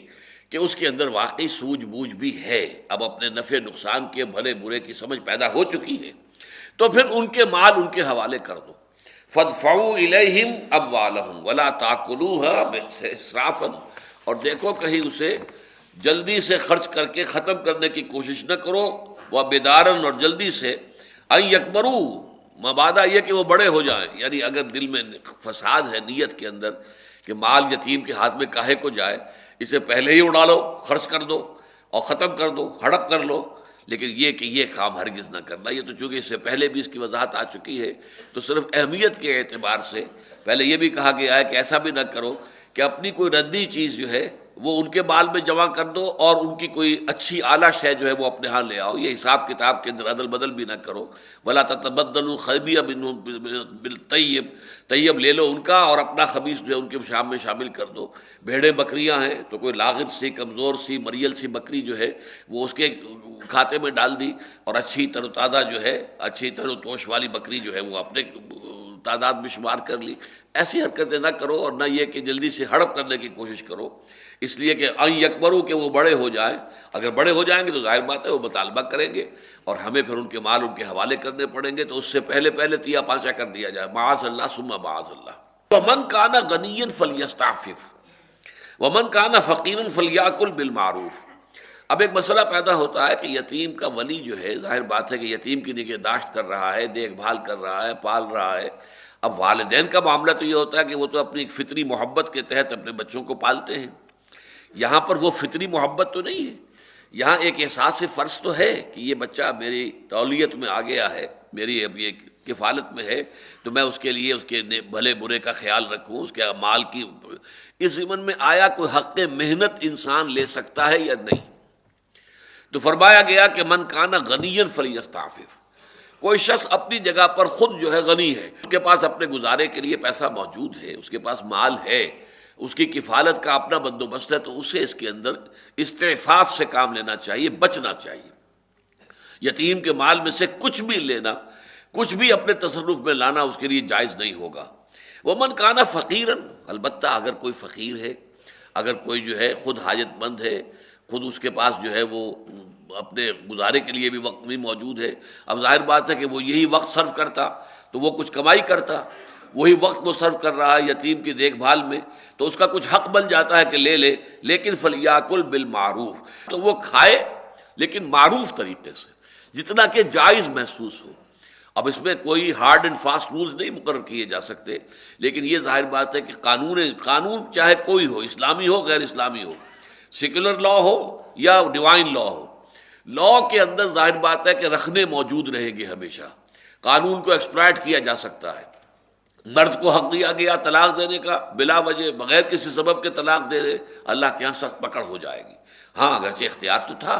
کہ اس کے اندر واقعی سوجھ بوجھ بھی ہے، اب اپنے نفع نقصان کے بھلے برے کی سمجھ پیدا ہو چکی ہے، تو پھر ان کے مال ان کے حوالے کر دو۔ فَادْفَعُوا إِلَيْهِمْ أَمْوَالَهُمْ وَلَا تَأْكُلُوهَا إِسْرَافًا، اور دیکھو کہیں اسے جلدی سے خرچ کر کے ختم کرنے کی کوشش نہ کرو، وَبِدَارًا، اور جلدی سے، أَن يَكْبَرُوا، مبادہ یہ کہ وہ بڑے ہو جائیں، یعنی اگر دل میں فساد ہے نیت کے اندر کہ مال یتیم کے ہاتھ میں کاہے کو جائے، اسے پہلے ہی اڑا لو، خرچ کر دو اور ختم کر دو، ہڑپ کر لو، لیکن یہ کہ یہ کام ہرگز نہ کرنا۔ یہ تو چونکہ اس سے پہلے بھی اس کی وضاحت آ چکی ہے، تو صرف اہمیت کے اعتبار سے پہلے یہ بھی کہا گیا ہے کہ ایسا بھی نہ کرو کہ اپنی کوئی ردی چیز جو ہے وہ ان کے بال میں جمع کر دو اور ان کی کوئی اچھی اعلیٰ شے جو ہے وہ اپنے ہاں لے آؤ، یہ حساب کتاب کے اندر عدل بدل بھی نہ کرو۔ ولا تتبدلوا الخبیث بالطیب، طیب لے لو ان کا اور اپنا خبیث جو ہے ان کے شام میں شامل کر دو۔ بھیڑیں بکریاں ہیں تو کوئی لاغر سی، کمزور سی، مریل سی بکری جو ہے وہ اس کے کھاتے میں ڈال دی، اور اچھی تر و تازہ جو ہے، اچھی تر و توش والی بکری جو ہے وہ اپنے تعداد میں شمار کر لی۔ ایسی حرکتیں نہ کرو، اور نہ یہ کہ جلدی سے ہڑپ کرنے کی کوشش کرو، اس لیے کہ ان یکبروا، کہ وہ بڑے ہو جائیں۔ اگر بڑے ہو جائیں گے تو ظاہر بات ہے وہ مطالبہ کریں گے اور ہمیں پھر ان کے مال ان کے حوالے کرنے پڑیں گے، تو اس سے پہلے پہلے تیا پانچا کر دیا جائے، معاذ اللہ ثم معاذ اللہ۔ ومن کان غنیا فلیستعفف ومن کان فقیرا فلیأکل بالمعروف۔ اب ایک مسئلہ پیدا ہوتا ہے کہ یتیم کا ولی جو ہے، ظاہر بات ہے کہ یتیم کی نگہداشت کر رہا ہے، دیکھ بھال کر رہا ہے، پال رہا ہے۔ اب والدین کا معاملہ تو یہ ہوتا ہے کہ وہ تو اپنی فطری محبت کے تحت اپنے بچوں کو پالتے ہیں، یہاں پر وہ فطری محبت تو نہیں ہے، یہاں ایک احساس فرض تو ہے کہ یہ بچہ میری تولیت میں آ گیا ہے، میری اب یہ کفالت میں ہے، تو میں اس کے لیے اس کے بھلے برے کا خیال رکھوں، اس کے مال کی۔ اس ضمن میں آیا کوئی حق محنت انسان لے سکتا ہے یا نہیں؟ تو فرمایا گیا کہ من کان غنیا فلیستعفف، کوئی شخص اپنی جگہ پر خود جو ہے غنی ہے، اس کے پاس اپنے گزارے کے لیے پیسہ موجود ہے، اس کے پاس مال ہے، اس کی کفالت کا اپنا بندوبست ہے، تو اسے اس کے اندر استعفاف سے کام لینا چاہیے، بچنا چاہیے۔ یتیم کے مال میں سے کچھ بھی لینا، کچھ بھی اپنے تصرف میں لانا اس کے لیے جائز نہیں ہوگا۔ ومن کان فقیرا، البتہ اگر کوئی فقیر ہے، اگر کوئی جو ہے خود حاجت مند ہے، خود اس کے پاس جو ہے وہ اپنے گزارے کے لیے بھی وقت بھی موجود ہے، اب ظاہر بات ہے کہ وہ یہی وقت صرف کرتا تو وہ کچھ کمائی کرتا، وہی وقت وہ صرف کر رہا ہے یتیم کی دیکھ بھال میں، تو اس کا کچھ حق بن جاتا ہے کہ لے لے، لیکن فلیاکل بالمعروف، تو وہ کھائے لیکن معروف طریقے سے، جتنا کہ جائز محسوس ہو۔ اب اس میں کوئی ہارڈ اینڈ فاسٹ رولز نہیں مقرر کیے جا سکتے، لیکن یہ ظاہر بات ہے کہ قانون چاہے کوئی ہو، اسلامی ہو غیر اسلامی ہو، سیکولر لا ہو یا ڈیوائن لا ہو، لا کے اندر ظاہر بات ہے کہ رکھنے موجود رہیں گے ہمیشہ۔ قانون کو ایکسپلائٹ کیا جا سکتا ہے، مرد کو حق دیا گیا طلاق دینے کا، بلا وجہ بغیر کسی سبب کے طلاق دے دے، اللہ کے ہاں سخت پکڑ ہو جائے گی۔ ہاں اگرچہ اختیار تو تھا،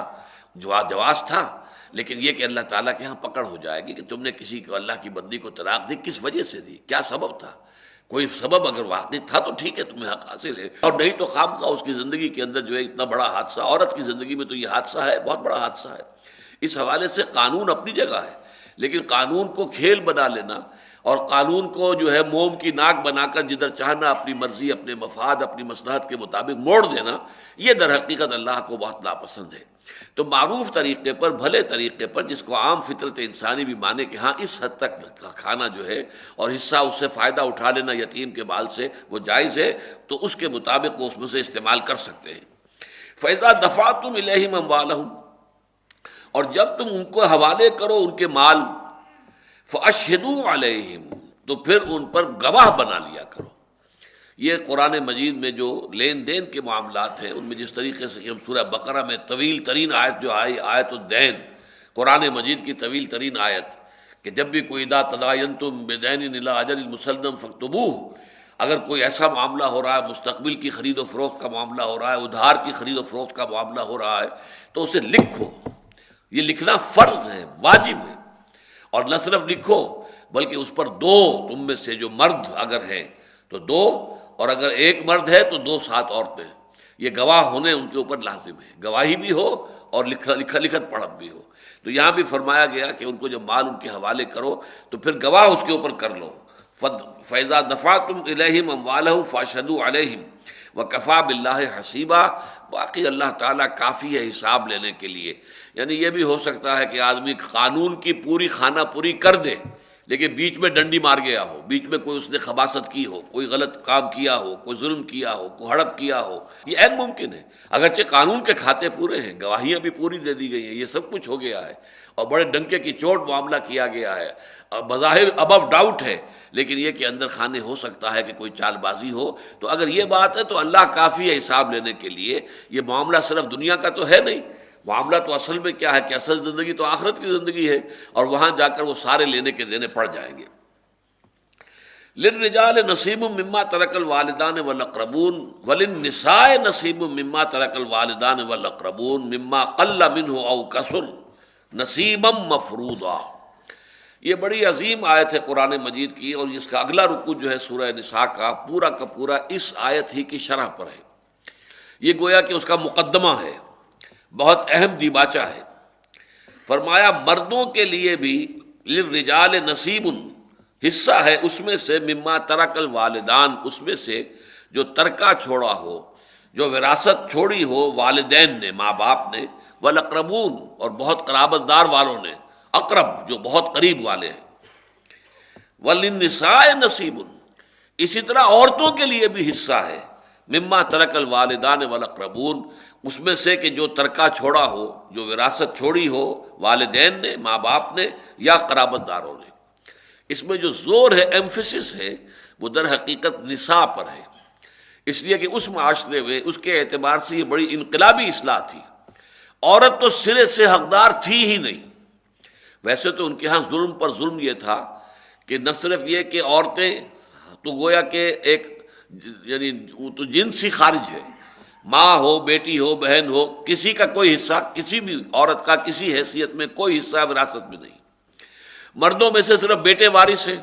جواز تھا، لیکن یہ کہ اللہ تعالیٰ کے ہاں پکڑ ہو جائے گی کہ تم نے کسی کو، اللہ کی بندی کو طلاق دی، کس وجہ سے دی، کیا سبب تھا؟ کوئی سبب اگر واقعی تھا تو ٹھیک ہے، تمہیں حق حاصل ہے، اور نہیں تو خام خواہ اس کی زندگی کے اندر جو ہے اتنا بڑا حادثہ، عورت کی زندگی میں تو یہ حادثہ ہے، بہت بڑا حادثہ ہے۔ اس حوالے سے قانون اپنی جگہ ہے، لیکن قانون کو کھیل بنا لینا اور قانون کو جو ہے موم کی ناک بنا کر جدھر چاہنا اپنی مرضی، اپنے مفاد، اپنی مصلحت کے مطابق موڑ دینا، یہ در حقیقت اللہ کو بہت ناپسند ہے۔ تو معروف طریقے پر، بھلے طریقے پر، جس کو عام فطرت انسانی بھی مانے کہ ہاں اس حد تک کھانا جو ہے اور حصہ اس سے فائدہ اٹھا لینا یتیم کے مال سے وہ جائز ہے، تو اس کے مطابق وہ اس میں سے استعمال کر سکتے ہیں۔ فَإِذَا دَفَعْتُمْ إِلَيْهِمْ أَمْوَالَهُمْ، اور جب تم ان کو حوالے کرو ان کے مال، فَأَشْهِدُوا عَلَيْهِمْ، تو پھر ان پر گواہ بنا لیا کرو۔ یہ قرآن مجید میں جو لین دین کے معاملات ہیں ان میں جس طریقے سے کہ ہم سورہ بقرہ میں طویل ترین آیت جو آئی، آیت الدین، قرآن مجید کی طویل ترین آیت، کہ جب بھی کوئی اذا تداینتم بدین الی اجل مسلم فاکتبوہ، اگر کوئی ایسا معاملہ ہو رہا ہے، مستقبل کی خرید و فروخت کا معاملہ ہو رہا ہے، ادھار کی خرید و فروخت کا معاملہ ہو رہا ہے، تو اسے لکھو۔ یہ لکھنا فرض ہے، واجب ہے، اور نہ صرف لکھو بلکہ اس پر دو تم میں سے جو مرد اگر ہیں تو دو، اور اگر ایک مرد ہے تو دو ساتھ عورتیں، یہ گواہ ہونے ان کے اوپر لازم ہے، گواہی بھی ہو اور لکھت پڑھت بھی ہو۔ تو یہاں بھی فرمایا گیا کہ ان کو جب مال ان کے حوالے کرو تو پھر گواہ اس کے اوپر کر لو۔ فَإِذَا دَفَعْتُمْ إِلَيْهِمْ أَمْوَالَهُمْ فَاشْهَدُوا عَلَيْهِمْ وَكَفَىٰ بِاللَّهِ حَسِيبًا، باقی اللہ تعالیٰ کافی ہے حساب لینے کے لیے۔ یعنی یہ بھی ہو سکتا ہے کہ آدمی قانون کی پوری خانہ پوری کر دے لیکن بیچ میں ڈنڈی مار گیا ہو، بیچ میں کوئی اس نے خباثت کی ہو، کوئی غلط کام کیا ہو، کوئی ظلم کیا ہو، کوئی ہڑپ کیا ہو، یہ عین ممکن ہے، اگرچہ قانون کے کھاتے پورے ہیں، گواہیاں بھی پوری دے دی گئی ہیں، یہ سب کچھ ہو گیا ہے اور بڑے ڈنکے کی چوٹ معاملہ کیا گیا ہے، بظاہر ابو ڈاؤٹ ہے، لیکن یہ کہ اندر خانے ہو سکتا ہے کہ کوئی چال بازی ہو۔ تو اگر یہ بات ہے تو اللہ کافی ہے حساب لینے کے لیے۔ یہ معاملہ صرف دنیا کا تو ہے نہیں، معاملہ تو اصل میں کیا ہے کہ اصل زندگی تو آخرت کی زندگی ہے، اور وہاں جا کر وہ سارے لینے کے دینے پڑ جائیں گے۔ للرجال نصیب مما ترک الوالدان والاقربون وللنساء نصیب مما ترک الوالدان والاقربون مما قل منه او کثر نصیبا مفروضا۔ یہ بڑی عظیم آیت ہے قرآن مجید کی، اور اس کا اگلا رکوع جو ہے سورہ نساء کا پورا اس آیت ہی کی شرح پر ہے۔ یہ گویا کہ اس کا مقدمہ ہے، بہت اہم دیباچہ ہے۔ فرمایا مردوں کے لیے بھی للرجال نصیب، حصہ ہے اس میں سے، مما ترک الوالدان، اس میں سے جو ترکہ چھوڑا ہو، جو وراثت چھوڑی ہو والدین نے، ماں باپ نے، والاقربون، اور بہت قرابت دار والوں نے، اقرب جو بہت قریب والے ہیں، وللنساء نصیب، اسی طرح عورتوں کے لیے بھی حصہ ہے، مما ترک الوالدان والاقربون، اس میں سے کہ جو ترکہ چھوڑا ہو، جو وراثت چھوڑی ہو والدین نے، ماں باپ نے یا قرابت داروں نے۔ اس میں جو زور ہے، ایمفیسس ہے، وہ در حقیقت نساء پر ہے، اس لیے کہ اس معاشرے میں اس کے اعتبار سے یہ بڑی انقلابی اصلاح تھی۔ عورت تو سرے سے حقدار تھی ہی نہیں۔ ویسے تو ان کے ہاں ظلم پر ظلم یہ تھا کہ نہ صرف یہ کہ عورتیں تو گویا کہ ایک یعنی وہ تو جنس ہی خارج ہے، ماں ہو، بیٹی ہو، بہن ہو، کسی کا کوئی حصہ، کسی بھی عورت کا کسی حیثیت میں کوئی حصہ وراثت میں نہیں۔ مردوں میں سے صرف بیٹے وارث ہیں،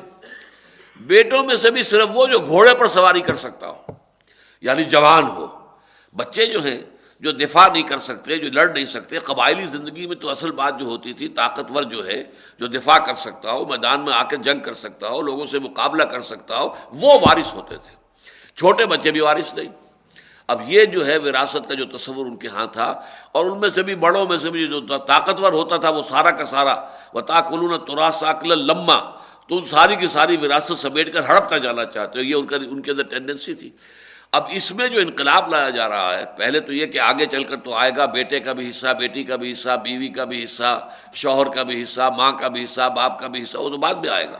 بیٹوں میں سے بھی صرف وہ جو گھوڑے پر سواری کر سکتا ہو، یعنی جوان ہو۔ بچے جو ہیں جو دفاع نہیں کر سکتے، جو لڑ نہیں سکتے، قبائلی زندگی میں تو اصل بات جو ہوتی تھی طاقتور جو ہے، جو دفاع کر سکتا ہو، میدان میں آ کے جنگ کر سکتا ہو، لوگوں سے مقابلہ کر سکتا ہو، وہ وارث ہوتے تھے، چھوٹے بچے بھی وارث نہیں۔ اب یہ جو ہے وراثت کا جو تصور ان کے ہاں تھا، اور ان میں سے بھی بڑوں میں سے بھی جو طاقتور ہوتا تھا وہ سارا کا سارا وَتَأْكُلُونَ التُّرَاثَ أَكْلًا لَمًّا، تو ساری کی ساری وراثت سمیٹ کر ہڑپ کر جانا چاہتے ہو، یہ ان کے اندر ٹینڈنسی تھی۔ اب اس میں جو انقلاب لایا جا رہا ہے، پہلے تو یہ کہ آگے چل کر تو آئے گا بیٹے کا بھی حصہ، بیٹی کا بھی حصہ، بیوی کا بھی حصہ، شوہر کا بھی حصہ، ماں کا بھی حصہ، باپ کا بھی حصہ، وہ تو بعد میں آئے گا۔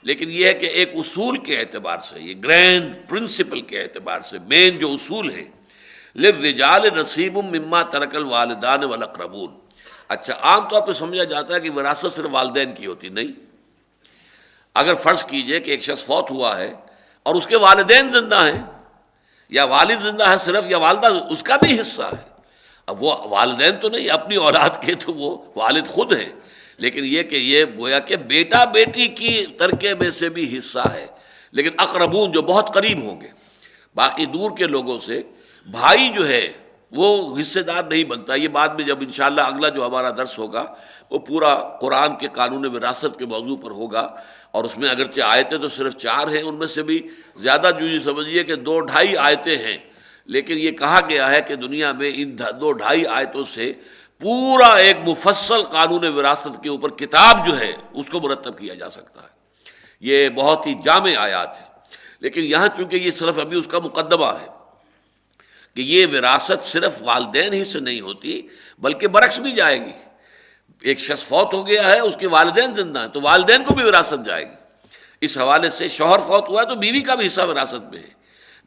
لیکن یہ ہے کہ ایک اصول کے اعتبار سے، یہ گرینڈ پرنسپل کے اعتبار سے مین جو اصول ہے، للرجال نصیب مما ترک الوالدان والاقربون۔ اچھا، عام طور پہ سمجھا جاتا ہے کہ وراثت صرف والدین کی ہوتی، نہیں۔ اگر فرض کیجئے کہ ایک شخص فوت ہوا ہے اور اس کے والدین زندہ ہیں، یا والد زندہ ہے صرف، یا والدہ، اس کا بھی حصہ ہے۔ اب وہ والدین تو نہیں، اپنی اولاد کے تو وہ والد خود ہیں، لیکن یہ کہ یہ گویا کہ بیٹا بیٹی کی ترکے میں سے بھی حصہ ہے، لیکن اقربون جو بہت قریب ہوں گے، باقی دور کے لوگوں سے۔ بھائی جو ہے وہ حصے دار نہیں بنتا. یہ بعد میں جب انشاءاللہ اگلا جو ہمارا درس ہوگا وہ پورا قرآن کے قانون وراثت کے موضوع پر ہوگا، اور اس میں اگرچہ آیتیں تو صرف 4 ہیں، ان میں سے بھی زیادہ جو یہ سمجھیے کہ 2-2.5 آیتیں ہیں، لیکن یہ کہا گیا ہے کہ دنیا میں ان 2-2.5 آیتوں سے پورا ایک مفصل قانون وراثت کے اوپر کتاب جو ہے اس کو مرتب کیا جا سکتا ہے. یہ بہت ہی جامع آیات ہیں. لیکن یہاں چونکہ یہ صرف ابھی اس کا مقدمہ ہے کہ یہ وراثت صرف والدین ہی سے نہیں ہوتی بلکہ برعکس بھی جائے گی. ایک شخص فوت ہو گیا ہے، اس کے والدین زندہ ہیں تو والدین کو بھی وراثت جائے گی. اس حوالے سے شوہر فوت ہوا ہے تو بیوی کا بھی حصہ وراثت میں ہے،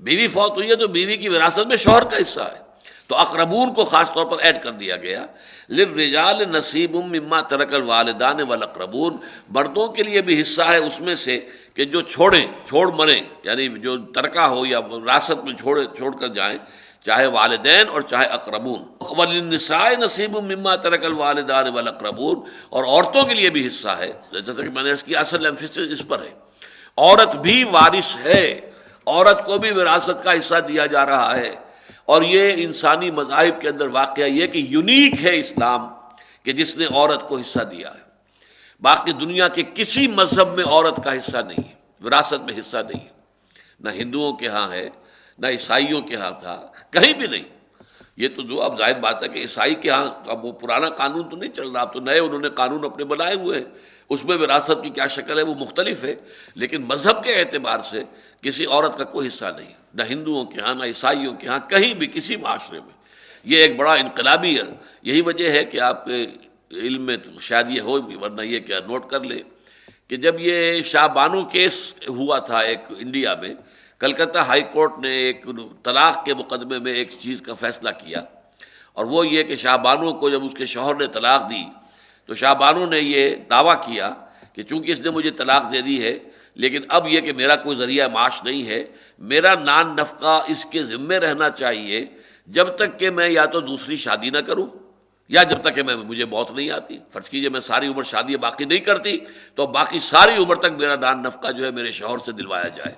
بیوی فوت ہوئی ہے تو بیوی کی وراثت میں شوہر کا حصہ ہے. تو اقربون کو خاص طور پر ایڈ کر دیا گیا. للرجال نصیب مما ترک الوالدان والاقربون، مردوں کے لیے بھی حصہ ہے اس میں سے کہ جو چھوڑ مریں، یعنی جو ترکہ ہو یا وراثت میں چھوڑ کر جائیں، چاہے والدین اور چاہے اقربون. وللنساء نصیب مما ترک الوالدان والاقربون، اور عورتوں کے لیے بھی حصہ ہے. جیسا کہ میں نے اس کی اصل ایمفیسس اس پر ہے، عورت بھی وارث ہے، عورت کو بھی وراثت کا حصہ دیا جا رہا ہے. اور یہ انسانی مذاہب کے اندر واقعہ یہ کہ یونیک ہے اسلام کہ جس نے عورت کو حصہ دیا ہے. باقی دنیا کے کسی مذہب میں عورت کا حصہ نہیں ہے، وراثت میں حصہ نہیں ہے. نہ ہندوؤں کے ہاں ہے، نہ عیسائیوں کے ہاں تھا، کہیں بھی نہیں. یہ تو جو اب ظاہر بات ہے کہ عیسائی کے ہاں اب وہ پرانا قانون تو نہیں چل رہا، اب تو نئے انہوں نے قانون اپنے بنائے ہوئے ہیں، اس میں وراثت کی کیا شکل ہے وہ مختلف ہے. لیکن مذہب کے اعتبار سے کسی عورت کا کوئی حصہ نہیں، نہ ہندوؤں کے ہاں نہ عیسائیوں کے ہاں، کہیں بھی کسی معاشرے میں. یہ ایک بڑا انقلابی ہے. یہی وجہ ہے کہ آپ کے علم میں شاید یہ ہو بھی، ورنہ یہ کیا نوٹ کر لیں کہ جب یہ شاہ بانو کیس ہوا تھا ایک انڈیا میں، کلکتہ ہائی کورٹ نے ایک طلاق کے مقدمے میں ایک چیز کا فیصلہ کیا، اور وہ یہ کہ شاہ بانو کو جب اس کے شوہر نے طلاق دی تو شاہ بانو نے یہ دعویٰ کیا کہ چونکہ اس نے مجھے طلاق دے دی ہے لیکن اب یہ کہ میرا کوئی ذریعہ معاش نہیں ہے، میرا نان نفقہ اس کے ذمے رہنا چاہیے جب تک کہ میں یا تو دوسری شادی نہ کروں یا جب تک کہ مجھے موت نہیں آتی. فرض کیجئے میں ساری عمر شادی باقی نہیں کرتی تو باقی ساری عمر تک میرا نان نفقہ جو ہے میرے شوہر سے دلوایا جائے.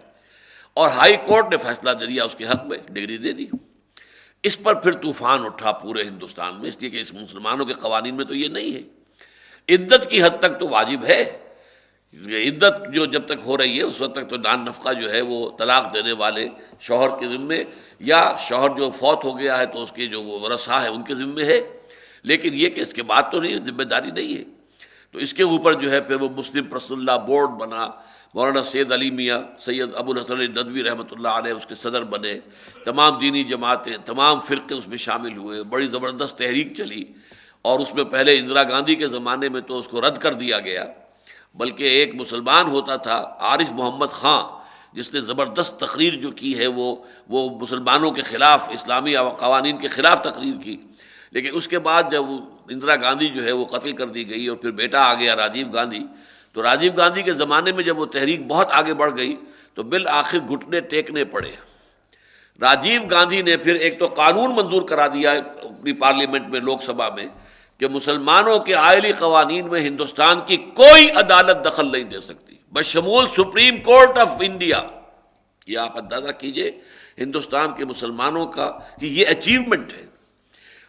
اور ہائی کورٹ نے فیصلہ دیا اس کے حق میں، ڈگری دے دی. اس پر پھر طوفان اٹھا پورے ہندوستان میں، اس لیے کہ اس مسلمانوں کے قوانین میں تو یہ نہیں ہے. عدت کی حد تک تو واجب ہے، عدت جو جب تک ہو رہی ہے اس وقت تک تو نان نفقہ جو ہے وہ طلاق دینے والے شوہر کے ذمے، یا شوہر جو فوت ہو گیا ہے تو اس کے جو ورثاء ہیں ان کے ذمے ہے. لیکن یہ کہ اس کے بعد تو نہیں، ذمہ داری نہیں ہے. تو اس کے اوپر جو ہے پھر وہ مسلم پرسنل لا بورڈ بنا، مولانا سید علی میاں سید ابو الحسن ندوی رحمۃ اللہ علیہ اس کے صدر بنے، تمام دینی جماعتیں تمام فرقے اس میں شامل ہوئے، بڑی زبردست تحریک چلی. اور اس میں پہلے اندرا گاندھی کے زمانے میں تو اس کو رد کر دیا گیا، بلکہ ایک مسلمان ہوتا تھا عارف محمد خان جس نے زبردست تقریر جو کی ہے وہ مسلمانوں کے خلاف، اسلامی قوانین کے خلاف تقریر کی. لیکن اس کے بعد جب اندرا گاندھی جو ہے وہ قتل کر دی گئی اور پھر بیٹا آ گیا راجیو گاندھی، تو راجیو گاندھی کے زمانے میں جب وہ تحریک بہت آگے بڑھ گئی تو بالآخر گھٹنے ٹیکنے پڑے. راجیو گاندھی نے پھر ایک تو قانون منظور کرا دیا اپنی پارلیمنٹ میں، لوک سبھا میں، کہ مسلمانوں کے آئلی قوانین میں ہندوستان کی کوئی عدالت دخل نہیں دے سکتی بشمول سپریم کورٹ آف انڈیا. یہ آپ اندازہ کیجئے ہندوستان کے مسلمانوں کا کہ یہ اچیومنٹ ہے،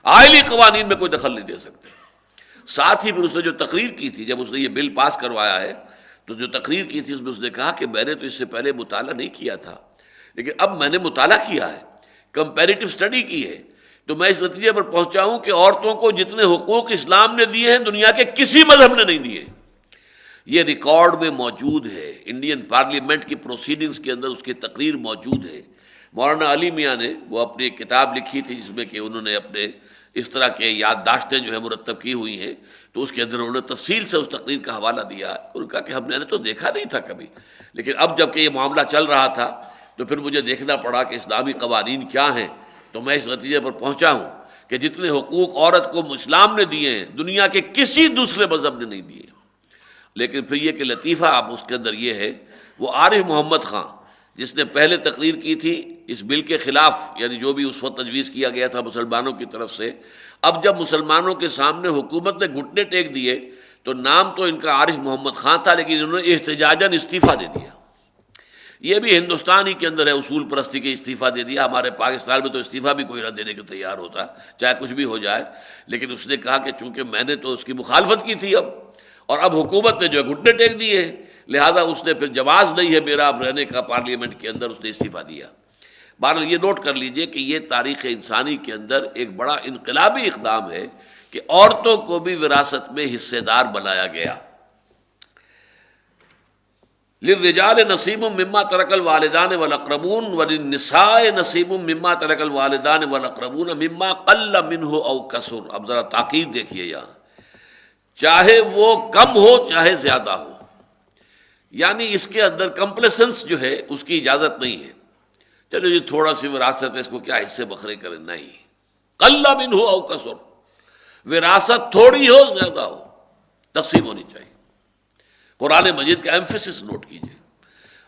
آئلی قوانین میں کوئی دخل نہیں دے سکتے. ساتھ ہی پھر اس نے جو تقریر کی تھی، جب اس نے یہ بل پاس کروایا ہے تو جو تقریر کی تھی اس میں اس نے کہا کہ میں نے تو اس سے پہلے مطالعہ نہیں کیا تھا لیکن اب میں نے مطالعہ کیا ہے، کمپیریٹو اسٹڈی کی ہے، تو میں اس نتیجے پر پہنچا ہوں کہ عورتوں کو جتنے حقوق اسلام نے دیے ہیں دنیا کے کسی مذہب نے نہیں دیے. یہ ریکارڈ میں موجود ہے، انڈین پارلیمنٹ کی پروسیڈنگز کے اندر اس کی تقریر موجود ہے. مولانا علی میاں نے وہ اپنی ایک کتاب لکھی تھی جس میں کہ انہوں نے اپنے اس طرح کے یادداشتیں جو ہے مرتب کی ہوئی ہیں، تو اس کے اندر انہوں نے تفصیل سے اس تقریر کا حوالہ دیا. انہوں نے کہا کہ ہم نے تو دیکھا نہیں تھا کبھی، لیکن اب جب کہ یہ معاملہ چل رہا تھا تو پھر مجھے دیکھنا پڑا کہ اسلامی قوانین کیا ہیں، تو میں اس نتیجے پر پہنچا ہوں کہ جتنے حقوق عورت کو اسلام نے دیے ہیں دنیا کے کسی دوسرے مذہب نے نہیں دیے. لیکن پھر یہ کہ لطیفہ اب اس کے اندر یہ ہے، وہ عارف محمد خان جس نے پہلے تقریر کی تھی اس بل کے خلاف، یعنی جو بھی اس وقت تجویز کیا گیا تھا مسلمانوں کی طرف سے، اب جب مسلمانوں کے سامنے حکومت نے گھٹنے ٹیک دیے تو نام تو ان کا عارف محمد خان تھا لیکن انہوں نے احتجاجاً استعفیٰ دے دیا. یہ بھی ہندوستان ہی کے اندر ہے، اصول پرستی کے استعفیٰ دے دیا. ہمارے پاکستان میں تو استعفیٰ بھی کوئی نہ دینے کو تیار ہوتا چاہے کچھ بھی ہو جائے. لیکن اس نے کہا کہ چونکہ میں نے تو اس کی مخالفت کی تھی اب حکومت نے جو ہے گھٹنے ٹیک دیے، لہذا اس نے پھر جواز نہیں ہے میرا اب رہنے کا پارلیمنٹ کے اندر، اس نے استعفیٰ دیا. بہرحال یہ نوٹ کر لیجئے کہ یہ تاریخ انسانی کے اندر ایک بڑا انقلابی اقدام ہے کہ عورتوں کو بھی وراثت میں حصے دار بنایا گیا. للرجال نصیب مما ترک الوالدان والاقربون وللنساء نصیب مما ترک الوالدان والاقربون مما قل منه او کثر. اب ذرا تاکید دیکھیے یہاں، چاہے وہ کم ہو چاہے زیادہ ہو، یعنی اس کے اندر کمپلیسنس جو ہے اس کی اجازت نہیں ہے. چلو یہ تھوڑا سی وراثت ہے، اس کو کیا حصے بکھرے کریں، نہیں. قل منه او کثر، وراثت تھوڑی ہو زیادہ ہو تقسیم ہونی چاہیے. قرآن مجید کا ایمفیسس نوٹ کیجئے.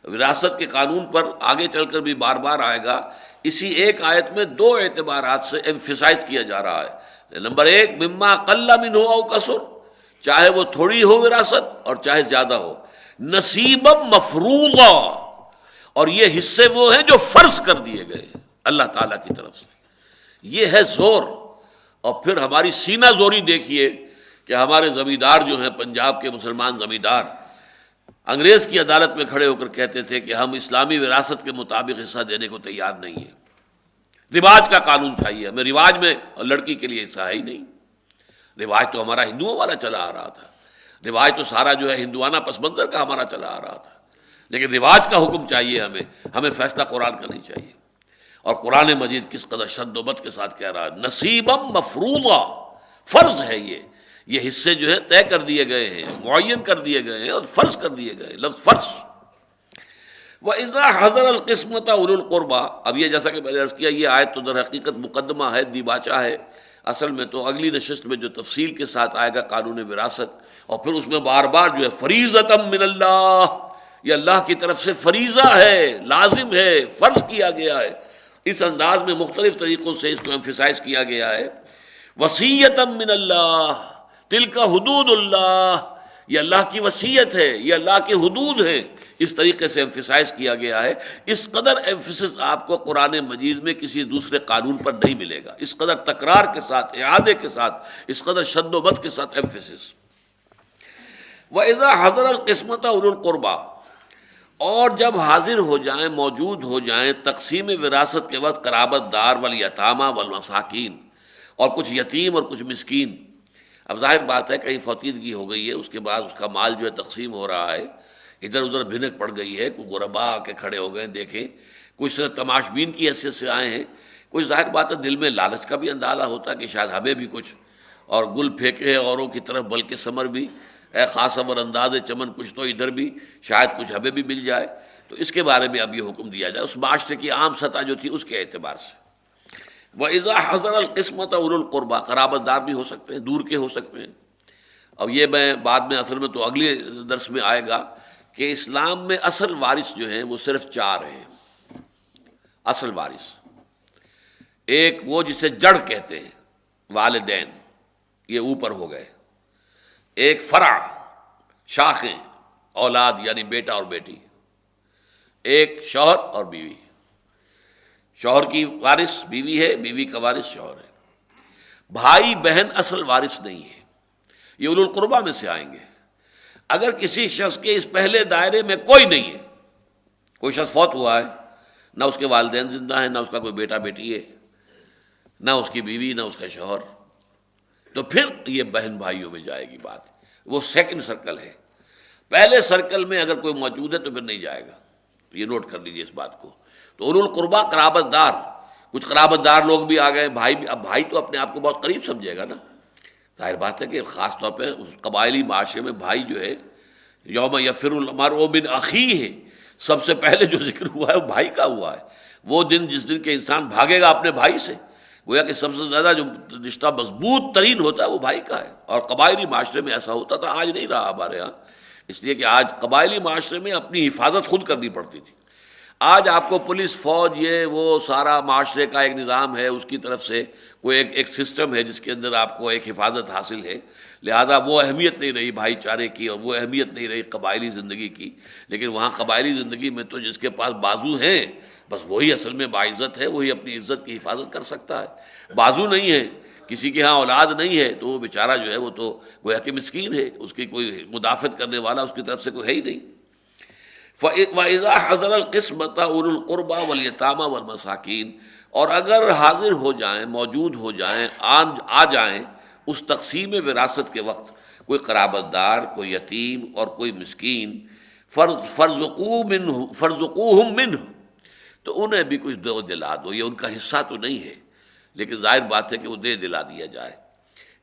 وراثت کے قانون پر آگے چل کر بھی بار بار آئے گا. اسی ایک آیت میں دو اعتبارات سے ایمفیسائز کیا جا رہا ہے. نمبر ایک، مما قل منہ او کثر، چاہے وہ تھوڑی ہو وراثت اور چاہے زیادہ ہو. نصیبا مفروضا، اور یہ حصے وہ ہیں جو فرض کر دیے گئے اللہ تعالیٰ کی طرف سے. یہ ہے زور. اور پھر ہماری سینہ زوری دیکھیے کہ ہمارے زمیندار جو ہیں، پنجاب کے مسلمان زمیندار، انگریز کی عدالت میں کھڑے ہو کر کہتے تھے کہ ہم اسلامی وراثت کے مطابق حصہ دینے کو تیار نہیں ہیں، رواج کا قانون چاہیے ہمیں. رواج میں لڑکی کے لیے حصہ ہے ہی نہیں. رواج تو ہمارا ہندوؤں والا چلا آ رہا تھا، رواج تو سارا جو ہے ہندوانہ پس منظر کا ہمارا چلا آ رہا تھا. لیکن رواج کا حکم چاہیے ہمیں فیصلہ قرآن کا نہیں چاہیے. اور قرآن مجید کس قدر شد و بد کے ساتھ کہہ رہا ہے، نصیبا مفروضا، فرض ہے یہ حصے جو ہے طے کر دیے گئے ہیں، معین کر دیے گئے ہیں اور فرض کر دیے گئے. لفظ فرض. وَإِذَا حَضَرَ الْقِسْمَةَ أُولُو الْقُرْبَى، اب یہ جیسا کہ میں نے عرض کیا، یہ آیت تو در حقیقت مقدمہ ہے، دیباچہ ہے. اصل میں تو اگلی نشست میں جو تفصیل کے ساتھ آئے گا قانون وراثت، اور پھر اس میں بار بار جو ہے فریضۃ من اللہ، یہ اللہ کی طرف سے فریضہ ہے، لازم ہے، فرض کیا گیا ہے. اس انداز میں مختلف طریقوں سے اس کو ایمفیسائز کیا گیا ہے. وصیۃ من اللہ، تلک حدود اللہ، یہ اللہ کی وصیت ہے، یہ اللہ کے حدود ہیں. اس طریقے سے ایمفیسائز کیا گیا ہے. اس قدر ایمفیسس آپ کو قرآن مجید میں کسی دوسرے قانون پر نہیں ملے گا. اس قدر تکرار کے ساتھ، اعادے کے ساتھ، اس قدر شد و بد کے ساتھ ایمفیسس. وَإِذَا حَضَرَ الْقِسْمَةَ أُولُو الْقُرْبَى، اور جب حاضر ہو جائیں، موجود ہو جائیں تقسیم وراثت کے وقت قرابت دار والیتامى والمساکین، اور کچھ یتیم اور کچھ مسکین. اب ظاہر بات ہے کہیں فوتیدگی ہو گئی ہے، اس کے بعد اس کا مال جو ہے تقسیم ہو رہا ہے، ادھر ادھر بھنک پڑ گئی ہے، کوئی غربا آ کے کھڑے ہو گئے، دیکھیں کچھ صرف تماش بین کی حیثیت سے آئے ہیں، کچھ ظاہر بات ہے دل میں لالچ کا بھی اندازہ ہوتا ہے کہ شاید ہمیں بھی کچھ، اور گل پھینکے اوروں کی طرف بلکہ ثمر بھی، اے خاص اور انداز چمن کچھ تو ادھر بھی، شاید کچھ ہمیں بھی مل جائے. تو اس کے بارے میں اب یہ حکم دیا جائے اس معاشرے کی عام سطح جو تھی اس کے اعتبار سے. وَإِذَا حَضَرَ الْقِسْمَةَ أُولُو الْقُرْبَى، قرابت دار بھی ہو سکتے ہیں، دور کے ہو سکتے ہیں. اب یہ میں بعد میں اصل میں تو اگلے درس میں آئے گا کہ اسلام میں اصل وارث جو ہیں وہ صرف 4 ہیں. اصل وارث ایک وہ جسے جڑ کہتے ہیں، والدین، یہ اوپر ہو گئے. ایک فرع، شاخیں، اولاد یعنی بیٹا اور بیٹی. ایک شوہر اور بیوی، شوہر کی وارث بیوی ہے، بیوی کا وارث شوہر ہے. بھائی بہن اصل وارث نہیں ہے، یہ اولو القربہ میں سے آئیں گے. اگر کسی شخص کے اس پہلے دائرے میں کوئی نہیں ہے، کوئی شخص فوت ہوا ہے، نہ اس کے والدین زندہ ہیں، نہ اس کا کوئی بیٹا بیٹی ہے، نہ اس کی بیوی، نہ اس کا شوہر، تو پھر یہ بہن بھائیوں میں جائے گی بات. وہ سیکنڈ سرکل ہے. پہلے سرکل میں اگر کوئی موجود ہے تو پھر نہیں جائے گا. یہ نوٹ کر لیجیے اس بات کو. تو اولو القربہ قرابت دار، کچھ قرابت دار لوگ بھی آ گئے، بھائی بھی. اب بھائی تو اپنے آپ کو بہت قریب سمجھے گا نا. ظاہر بات ہے کہ خاص طور پہ اس قبائلی معاشرے میں بھائی جو ہے، یوم یفر المرء من اخیہ، سب سے پہلے جو ذکر ہوا ہے وہ بھائی کا ہوا ہے. وہ دن جس دن کے انسان بھاگے گا اپنے بھائی سے، گویا کہ سب سے زیادہ جو رشتہ مضبوط ترین ہوتا ہے وہ بھائی کا ہے. اور قبائلی معاشرے میں ایسا ہوتا تھا، آج نہیں رہا ہمارے ہاں، اس لیے کہ آج قبائلی معاشرے میں اپنی حفاظت خود کرنی پڑتی تھی. آج آپ کو پولیس فوج یہ وہ سارا معاشرے کا ایک نظام ہے، اس کی طرف سے کوئی ایک سسٹم ہے جس کے اندر آپ کو ایک حفاظت حاصل ہے، لہذا وہ اہمیت نہیں رہی بھائی چارے کی اور وہ اہمیت نہیں رہی قبائلی زندگی کی. لیکن وہاں قبائلی زندگی میں تو جس کے پاس بازو ہیں بس وہی اصل میں باعزت ہے، وہی اپنی عزت کی حفاظت کر سکتا ہے. بازو نہیں ہے، کسی کے ہاں اولاد نہیں ہے تو وہ بیچارہ جو ہے وہ تو گویا کہ مسکین ہے، اس کی کوئی مدافعت کرنے والا اس کی طرف سے کوئی ہے ہی نہیں. وَإِذَا حَضَرَ الْقِسْمَةَ أُولُو الْقُرْبَى وَالْيَتَامَى وَالْمَسَاكِينَ، اور اگر حاضر ہو جائیں، موجود ہو جائیں، آ جائیں اس تقسیم وراثت کے وقت کوئی قرابت دار، کوئی یتیم اور کوئی مسکین، فَارْزُقُوهُم مِّنْهُ، تو انہیں بھی کچھ دو دلا دو. یہ ان کا حصہ تو نہیں ہے لیکن ظاہر بات ہے کہ وہ دے دلا دیا جائے.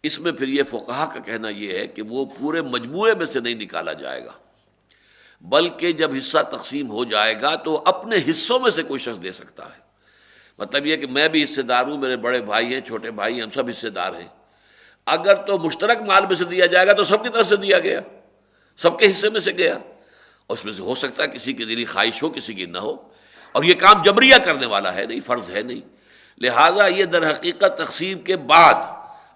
اس میں پھر یہ فقہا کا کہنا یہ ہے کہ وہ پورے مجموعے میں سے نہیں نکالا جائے گا، بلکہ جب حصہ تقسیم ہو جائے گا تو اپنے حصوں میں سے کوئی شخص دے سکتا ہے. مطلب یہ کہ میں بھی حصے دار ہوں، میرے بڑے بھائی ہیں، چھوٹے بھائی ہیں، ہم سب حصے دار ہیں. اگر تو مشترک مال میں سے دیا جائے گا تو سب کی طرف سے دیا گیا، سب کے حصے میں سے گیا. اور اس میں سے ہو سکتا ہے کسی کی دلی خواہش ہو، کسی کی نہ ہو، اور یہ کام جبریہ کرنے والا ہے نہیں، فرض ہے نہیں. لہٰذا یہ در حقیقت تقسیم کے بعد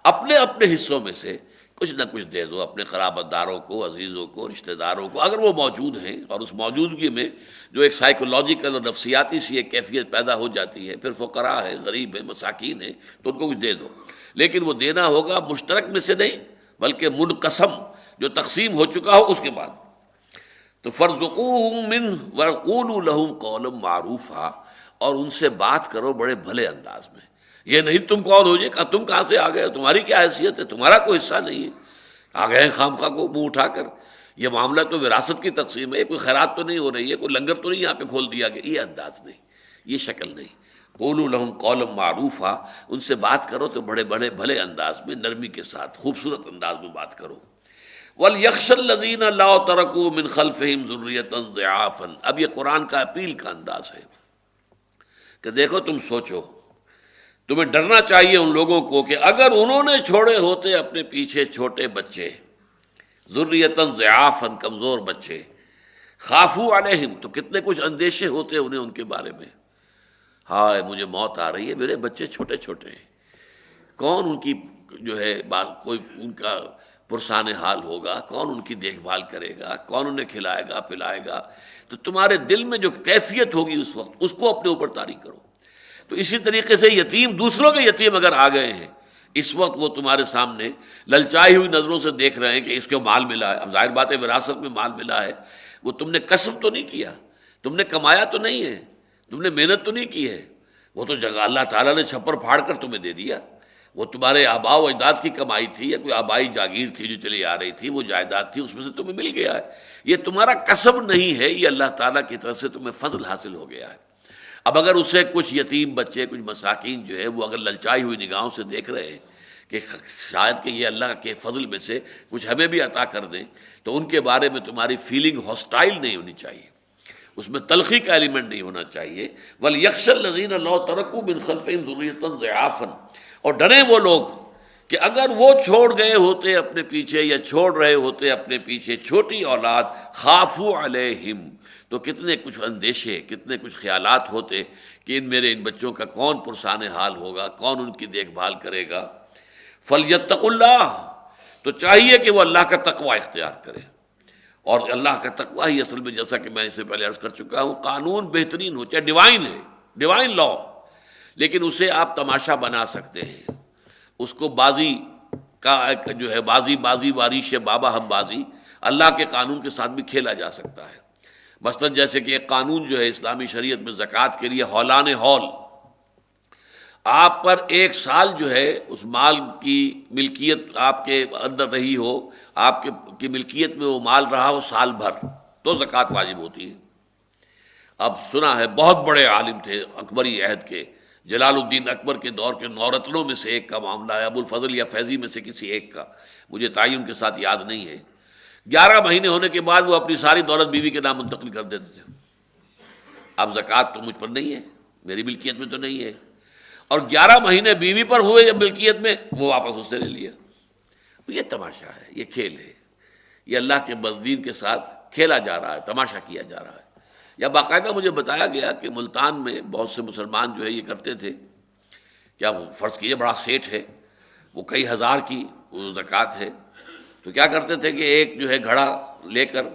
اپنے اپنے حصوں میں سے کچھ نہ کچھ دے دو اپنے قرابت داروں کو، عزیزوں کو، رشتہ داروں کو، اگر وہ موجود ہیں. اور اس موجودگی میں جو ایک سائیکولوجیکل اور نفسیاتی سی ایک کیفیت پیدا ہو جاتی ہے، پھر فقراء ہے، غریب ہے، مساکین ہیں، تو ان کو کچھ دے دو. لیکن وہ دینا ہوگا مشترک میں سے نہیں بلکہ منقسم جو تقسیم ہو چکا ہو اس کے بعد. تو فَارْزُقُوهُم مِّنْهُ وَقُولُوا لَهُمْ قَوْلًا مَّعْرُوفًا، اور ان سے بات کرو بڑے بھلے انداز میں. یہ نہیں تم کون ہو جی، تم کہاں سے آ گئے، تمہاری کیا حیثیت ہے، تمہارا کوئی حصہ نہیں ہے، آ گئے خام خواہ کو منہ اٹھا کر. یہ معاملہ تو وراثت کی تقسیم ہے، کوئی خیرات تو نہیں ہو رہی ہے، کوئی لنگر تو نہیں یہاں پہ کھول دیا گیا. یہ انداز نہیں، یہ شکل نہیں. قولوا لهم قولا معروفا، ان سے بات کرو تو بڑے بڑے بھلے انداز میں، نرمی کے ساتھ، خوبصورت انداز میں بات کرو. وَلْيَخْشَ الَّذِينَ لَا تَرَكُوا مِنْ خَلْفِهِمْ ذُرِّيَّةً ضِعَافًا. اب یہ قرآن کا اپیل کا انداز ہے کہ دیکھو تم سوچو، تمہیں ڈرنا چاہیے ان لوگوں کو کہ اگر انہوں نے چھوڑے ہوتے اپنے پیچھے چھوٹے بچے، ذُرِّيَّةً ضِعَافًا، کمزور بچے، خافوا علیہم، تو کتنے کچھ اندیشے ہوتے انہیں ان کے بارے میں. ہائے مجھے موت آ رہی ہے، میرے بچے چھوٹے چھوٹے ہیں، کون ان کی جو ہے کوئی ان کا پرسان حال ہوگا، کون ان کی دیکھ بھال کرے گا، کون انہیں کھلائے گا پلائے گا. تو تمہارے دل میں جو کیفیت ہوگی اس وقت اس کو اپنے اوپر طاری کرو. تو اسی طریقے سے یتیم، دوسروں کے یتیم اگر آ گئے ہیں اس وقت، وہ تمہارے سامنے للچائی ہوئی نظروں سے دیکھ رہے ہیں کہ اس کو مال ملا ہے. اب ظاہر بات ہے وراثت میں مال ملا ہے، وہ تم نے کسب تو نہیں کیا، تم نے کمایا تو نہیں ہے، تم نے محنت تو نہیں کی ہے، وہ تو جگہ اللہ تعالیٰ نے چھپر پھاڑ کر تمہیں دے دیا. وہ تمہارے آباء و اجداد کی کمائی تھی یا کوئی آبائی جاگیر تھی جو چلی آ رہی تھی، وہ جائیداد تھی، اس میں سے تمہیں مل گیا ہے. یہ تمہارا کسب نہیں ہے، یہ اللہ تعالیٰ کی طرف سے تمہیں فضل حاصل ہو گیا ہے. اب اگر اسے کچھ یتیم بچے، کچھ مساکین جو ہے وہ اگر للچائی ہوئی نگاہوں سے دیکھ رہے ہیں کہ شاید کہ یہ اللہ کے فضل میں سے کچھ ہمیں بھی عطا کر دیں، تو ان کے بارے میں تمہاری فیلنگ ہاسٹائل نہیں ہونی چاہیے، اس میں تلخی کا ایلیمنٹ نہیں ہونا چاہیے. وَلْيَخْشَ الَّذِينَ لَوْ تَرَكُوا مِنْ خَلْفِهِمْ ذُرِّيَّةً ضِعَافًا، اور ڈریں وہ لوگ کہ اگر وہ چھوڑ گئے ہوتے اپنے پیچھے یا چھوڑ رہے ہوتے اپنے پیچھے چھوٹی اولاد، خافوا علیہم، تو کتنے کچھ اندیشے، کتنے کچھ خیالات ہوتے کہ ان بچوں کا کون پرسان حال ہوگا، کون ان کی دیکھ بھال کرے گا. فَلْيَتَّقُوا اللَّهَ، تو چاہیے کہ وہ اللہ کا تقوی اختیار کرے. اور اللہ کا تقوی ہی اصل میں، جیسا کہ میں اس سے پہلے عرض کر چکا ہوں، قانون بہترین ہو، چاہے ڈیوائن ہے، ڈیوائن لا، لیکن اسے آپ تماشا بنا سکتے ہیں. اس کو بازی کا جو ہے بازی واریش بابا ہم بازی، اللہ کے قانون کے ساتھ بھی کھیلا جا سکتا ہے. مثلا جیسے کہ ایک قانون جو ہے اسلامی شریعت میں زکوٰۃ کے لیے ہولان ہول، آپ پر 1 سال جو ہے اس مال کی ملکیت آپ کے اندر رہی ہو، آپ کی ملکیت میں وہ مال رہا ہو سال بھر، تو زکوٰۃ واجب ہوتی ہے. اب سنا ہے بہت بڑے عالم تھے اکبری عہد کے، جلال الدین اکبر کے دور کے 9 رتنوں میں سے ایک کا معاملہ ہے، ابو الفضل یا فیضی میں سے کسی ایک کا، مجھے تعین کے ساتھ یاد نہیں ہے. 11 مہینے ہونے کے بعد وہ اپنی ساری دولت بیوی کے نام منتقل کر دیتے تھے. اب زکوٰۃ تو مجھ پر نہیں ہے، میری ملکیت میں تو نہیں ہے، اور 11 مہینے بیوی پر ہوئے جب ملکیت میں، وہ واپس اس سے لے لیا. یہ تماشا ہے، یہ کھیل ہے، یہ اللہ کے بدین کے ساتھ کھیلا جا رہا ہے، تماشا کیا جا رہا ہے. یا باقاعدہ مجھے بتایا گیا کہ ملتان میں بہت سے مسلمان جو ہے یہ کرتے تھے، کیا وہ فرض کیجیے بڑا سیٹ ہے، وہ کئی ہزار کی زکوٰۃ ہے، تو کیا کرتے تھے کہ ایک جو ہے گھڑا لے کر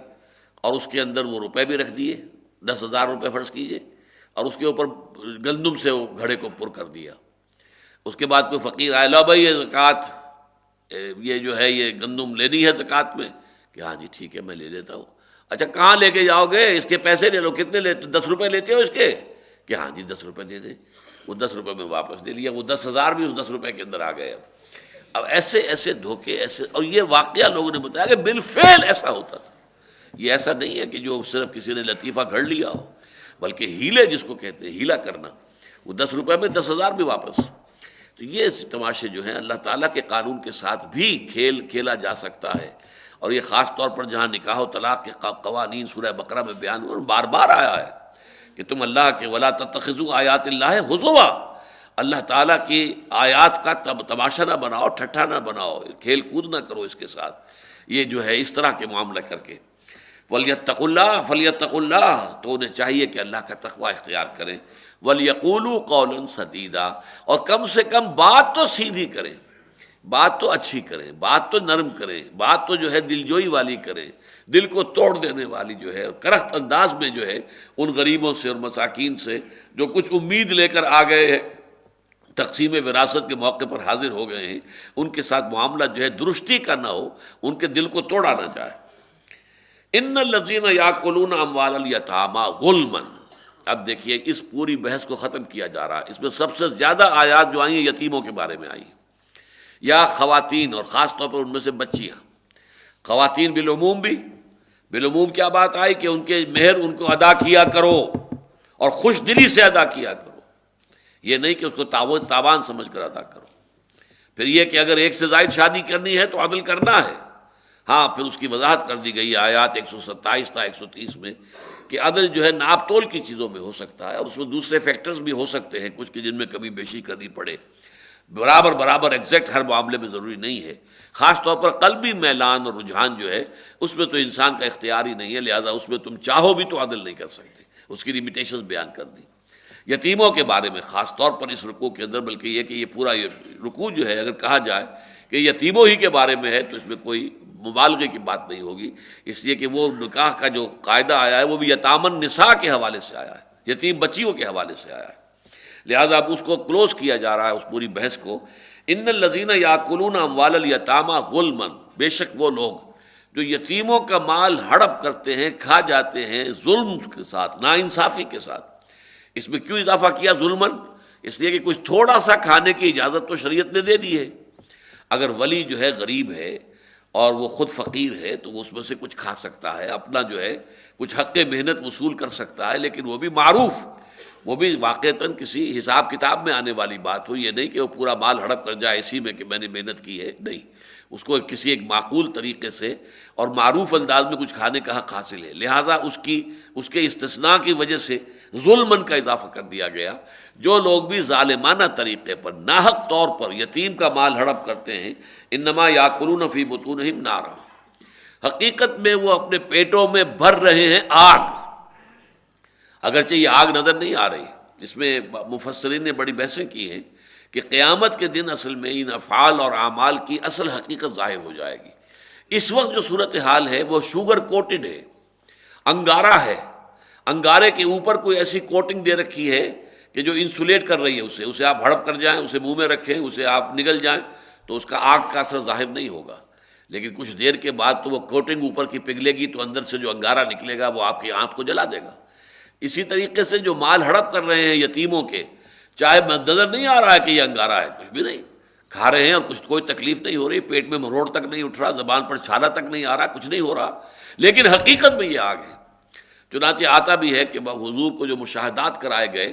اور اس کے اندر وہ روپے بھی رکھ دیے، 10,000 روپے فرض کیجیے، اور اس کے اوپر گندم سے وہ گھڑے کو پر کر دیا۔ اس کے بعد کوئی فقیر آیا، لا بھائی یہ زکوٰۃ، یہ جو ہے یہ گندم لینی ہے زکوٰۃ میں، کہ ہاں جی ٹھیک ہے میں لے لیتا ہوں۔ اچھا کہاں لے کے جاؤ گے؟ اس کے پیسے لے لو، کتنے لیتے؟ 10 روپے لیتے ہو اس کے؟ کہ ہاں جی 10 روپے دے دیں۔ وہ 10 روپے میں واپس دے لیا، وہ 10,000 بھی اس 10 روپے کے اندر آ گئے۔ اب ایسے ایسے دھوکے، ایسے، اور یہ واقعہ لوگوں نے بتایا کہ بالفعل ایسا ہوتا تھا۔ یہ ایسا نہیں ہے کہ جو صرف کسی نے لطیفہ گھڑ لیا ہو، بلکہ ہیلے جس کو کہتے ہیں، ہیلا کرنا، وہ 10 روپے میں 10,000 بھی واپس۔ تو یہ تماشے جو ہیں اللہ تعالیٰ کے قانون کے ساتھ بھی کھیل کھیلا جا سکتا ہے، اور یہ خاص طور پر جہاں نکاح و طلاق کے قوانین سورہ بقرہ میں بیان ہوئے، بار بار آیا ہے کہ تم اللہ کے ولا تتخذوا آیات اللہ ہزوا، اللہ تعالیٰ کی آیات کا تماشا نہ بناؤ، ٹھٹھا نہ بناؤ، کھیل کود نہ کرو اس کے ساتھ، یہ جو ہے اس طرح کے معاملہ کر کے۔ وَلْيَتَّقُوا اللَّهَ فَلْيَتَّقُوا اللَّهَ، تو انہیں چاہیے کہ اللہ کا تقوی اختیار کریں۔ وَلْيَقُولُوا قَوْلًا سَدِيدًا، اور کم سے کم بات تو سیدھی کریں، بات تو اچھی کریں، بات تو نرم کریں، بات تو جو ہے دل جوئی والی کریں، دل کو توڑ دینے والی جو ہے، کرخت انداز میں جو ہے ان غریبوں سے اور مساکین سے جو کچھ امید لے کر آ گئے ہیں، تقسیم وراثت کے موقع پر حاضر ہو گئے ہیں، ان کے ساتھ معاملہ جو ہے درستی کا نہ ہو، ان کے دل کو توڑا نہ جائے۔ ان الذین یاکلون اموال الیتامی ظلما، اب دیکھیے اس پوری بحث کو ختم کیا جا رہا ہے۔ اس میں سب سے زیادہ آیات جو آئی ہیں یتیموں کے بارے میں آئی ہیں، یا خواتین، اور خاص طور پر ان میں سے بچیاں۔ خواتین بالعموم بھی، بالعموم کیا بات آئی کہ ان کے مہر ان کو ادا کیا کرو، اور خوش دلی سے ادا کیا کرو، یہ نہیں کہ اس کو تاوان سمجھ کر ادا کرو۔ پھر یہ کہ اگر ایک سے زائد شادی کرنی ہے تو عدل کرنا ہے، ہاں پھر اس کی وضاحت کر دی گئی ہے آیات 127 تا 130 میں کہ عدل جو ہے ناپ تول کی چیزوں میں ہو سکتا ہے، اور اس میں دوسرے فیکٹرز بھی ہو سکتے ہیں کچھ کہ جن میں کمی بیشی کرنی پڑے، برابر ایگزیکٹ ہر معاملے میں ضروری نہیں ہے۔ خاص طور پر قلبی میلان اور رجحان جو ہے اس میں تو انسان کا اختیار ہی نہیں ہے، لہذا اس میں تم چاہو بھی تو عدل نہیں کر سکتے، اس کی لمیٹیشنز بیان کر دی۔ یتیموں کے بارے میں خاص طور پر اس رکوع کے اندر، بلکہ یہ کہ یہ پورا رکوع جو ہے اگر کہا جائے کہ یتیموں ہی کے بارے میں ہے تو اس میں کوئی مبالغے کی بات نہیں ہوگی، اس لیے کہ وہ نکاح کا جو قاعدہ آیا ہے وہ بھی یتام النساء کے حوالے سے آیا ہے، یتیم بچیوں کے حوالے سے آیا ہے، لہذا اب اس کو کلوز کیا جا رہا ہے اس پوری بحث کو۔ ان الذین یاکلون اموال الیتامی ظلما، بے شک وہ لوگ جو یتیموں کا مال ہڑپ کرتے ہیں، کھا جاتے ہیں ظلم کے ساتھ، ناانصافی کے ساتھ۔ اس میں کیوں اضافہ کیا ظلمن؟ اس لیے کہ کچھ تھوڑا سا کھانے کی اجازت تو شریعت نے دے دی ہے۔ اگر ولی جو ہے غریب ہے اور وہ خود فقیر ہے تو وہ اس میں سے کچھ کھا سکتا ہے، اپنا جو ہے کچھ حق محنت وصول کر سکتا ہے، لیکن وہ بھی معروف، وہ بھی واقعتاً کسی حساب کتاب میں آنے والی بات ہو، یہ نہیں کہ وہ پورا مال ہڑپ کر جائے اسی میں کہ میں نے محنت کی ہے، نہیں، اس کو کسی ایک معقول طریقے سے اور معروف انداز میں کچھ کھانے کا حق حاصل ہے، لہٰذا اس کے استثناء کی وجہ سے ظلمن کا اضافہ کر دیا گیا۔ جو لوگ بھی ظالمانہ طریقے پر ناحق طور پر یتیم کا مال ہڑپ کرتے ہیں، انما یاکلون فی بطونہم نارا، حقیقت میں وہ اپنے پیٹوں میں بھر رہے ہیں آگ، اگرچہ یہ آگ نظر نہیں آ رہی۔ اس میں مفسرین نے بڑی بحثیں کی ہیں کہ قیامت کے دن اصل میں ان افعال اور اعمال کی اصل حقیقت ظاہر ہو جائے گی۔ اس وقت جو صورتحال ہے وہ شوگر کوٹڈ ہے، انگارہ ہے، انگارے کے اوپر کوئی ایسی کوٹنگ دے رکھی ہے کہ جو انسولیٹ کر رہی ہے اسے آپ ہڑپ کر جائیں، اسے منہ میں رکھیں، اسے آپ نگل جائیں تو اس کا آگ کا اثر ظاہر نہیں ہوگا، لیکن کچھ دیر کے بعد تو وہ کوٹنگ اوپر کی پگھلے گی تو اندر سے جو انگارہ نکلے گا وہ آپ کی آنکھ کو جلا دے گا۔ اسی طریقے سے جو مال ہڑپ کر رہے ہیں یتیموں کے، چاہے نظر نہیں آ رہا ہے کہ یہ انگارہ ہے، کچھ بھی نہیں، کھا رہے ہیں اور کچھ کوئی تکلیف نہیں ہو رہی، پیٹ میں مروڑ تک نہیں اٹھ رہا، زبان پر چھالا تک نہیں آ رہا، کچھ نہیں ہو رہا، لیکن حقیقت میں یہ آگ ہے۔ چنانچہ آتا بھی ہے کہ حضور کو جو مشاہدات کرائے گئے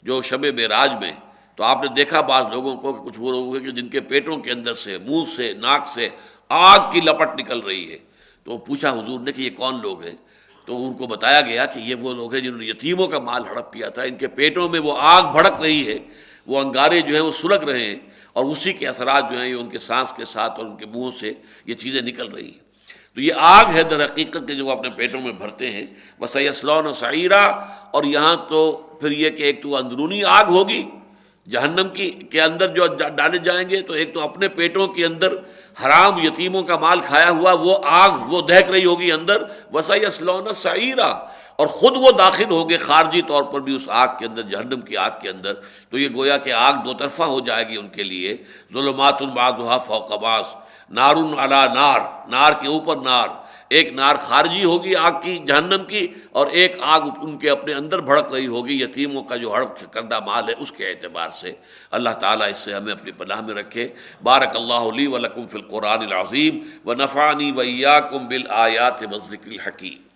جو شب معراج میں، تو آپ نے دیکھا بعض لوگوں کو کہ کچھ وہ لوگ ہیں کہ جن کے پیٹوں کے اندر سے، منہ سے، ناک سے آگ کی لپٹ نکل رہی ہے، تو پوچھا حضور نے کہ یہ کون لوگ ہیں؟ تو ان کو بتایا گیا کہ یہ وہ لوگ ہیں جنہوں نے یتیموں کا مال ہڑپ کیا تھا، ان کے پیٹوں میں وہ آگ بھڑک رہی ہے، وہ انگارے جو ہیں وہ سلگ رہے ہیں، اور اسی کے اثرات جو ہیں یہ ان کے سانس کے ساتھ اور ان کے منہ سے یہ چیزیں نکل رہی ہیں۔ تو یہ آگ ہے در حقیقت کہ جو وہ اپنے پیٹوں میں بھرتے ہیں. وَسَيَصْلَوْنَ سَعِيرًا، اور یہاں تو پھر یہ کہ ایک تو اندرونی آگ ہوگی جہنم کی کے اندر جو ڈالے جائیں گے، تو ایک تو اپنے پیٹوں کے اندر حرام یتیموں کا مال کھایا ہوا وہ آگ وہ دہک رہی ہوگی اندر. وَسَيَصْلَوْنَ سَعِيرًا، اور خود وہ داخل ہوں گے خارجی طور پر بھی اس آگ کے اندر، جہنم کی آگ کے اندر. تو یہ گویا کہ آگ دو طرفہ ہو جائے گی ان کے لیے. ظلمات بعضها فوق بعض، نار علی نار، نار کے اوپر نار. ایک نار خارجی ہوگی آگ کی جہنم کی، اور ایک آگ ان کے اپنے اندر بھڑک رہی ہوگی یتیموں کا جو ہڑپ کردہ مال ہے اس کے اعتبار سے. اللہ تعالیٰ اس سے ہمیں اپنی پناہ میں رکھے. بارک اللہ لی ولکم فی القرآن العظیم ونفعنی وإیاکم بالآیات والذکر الحکیم.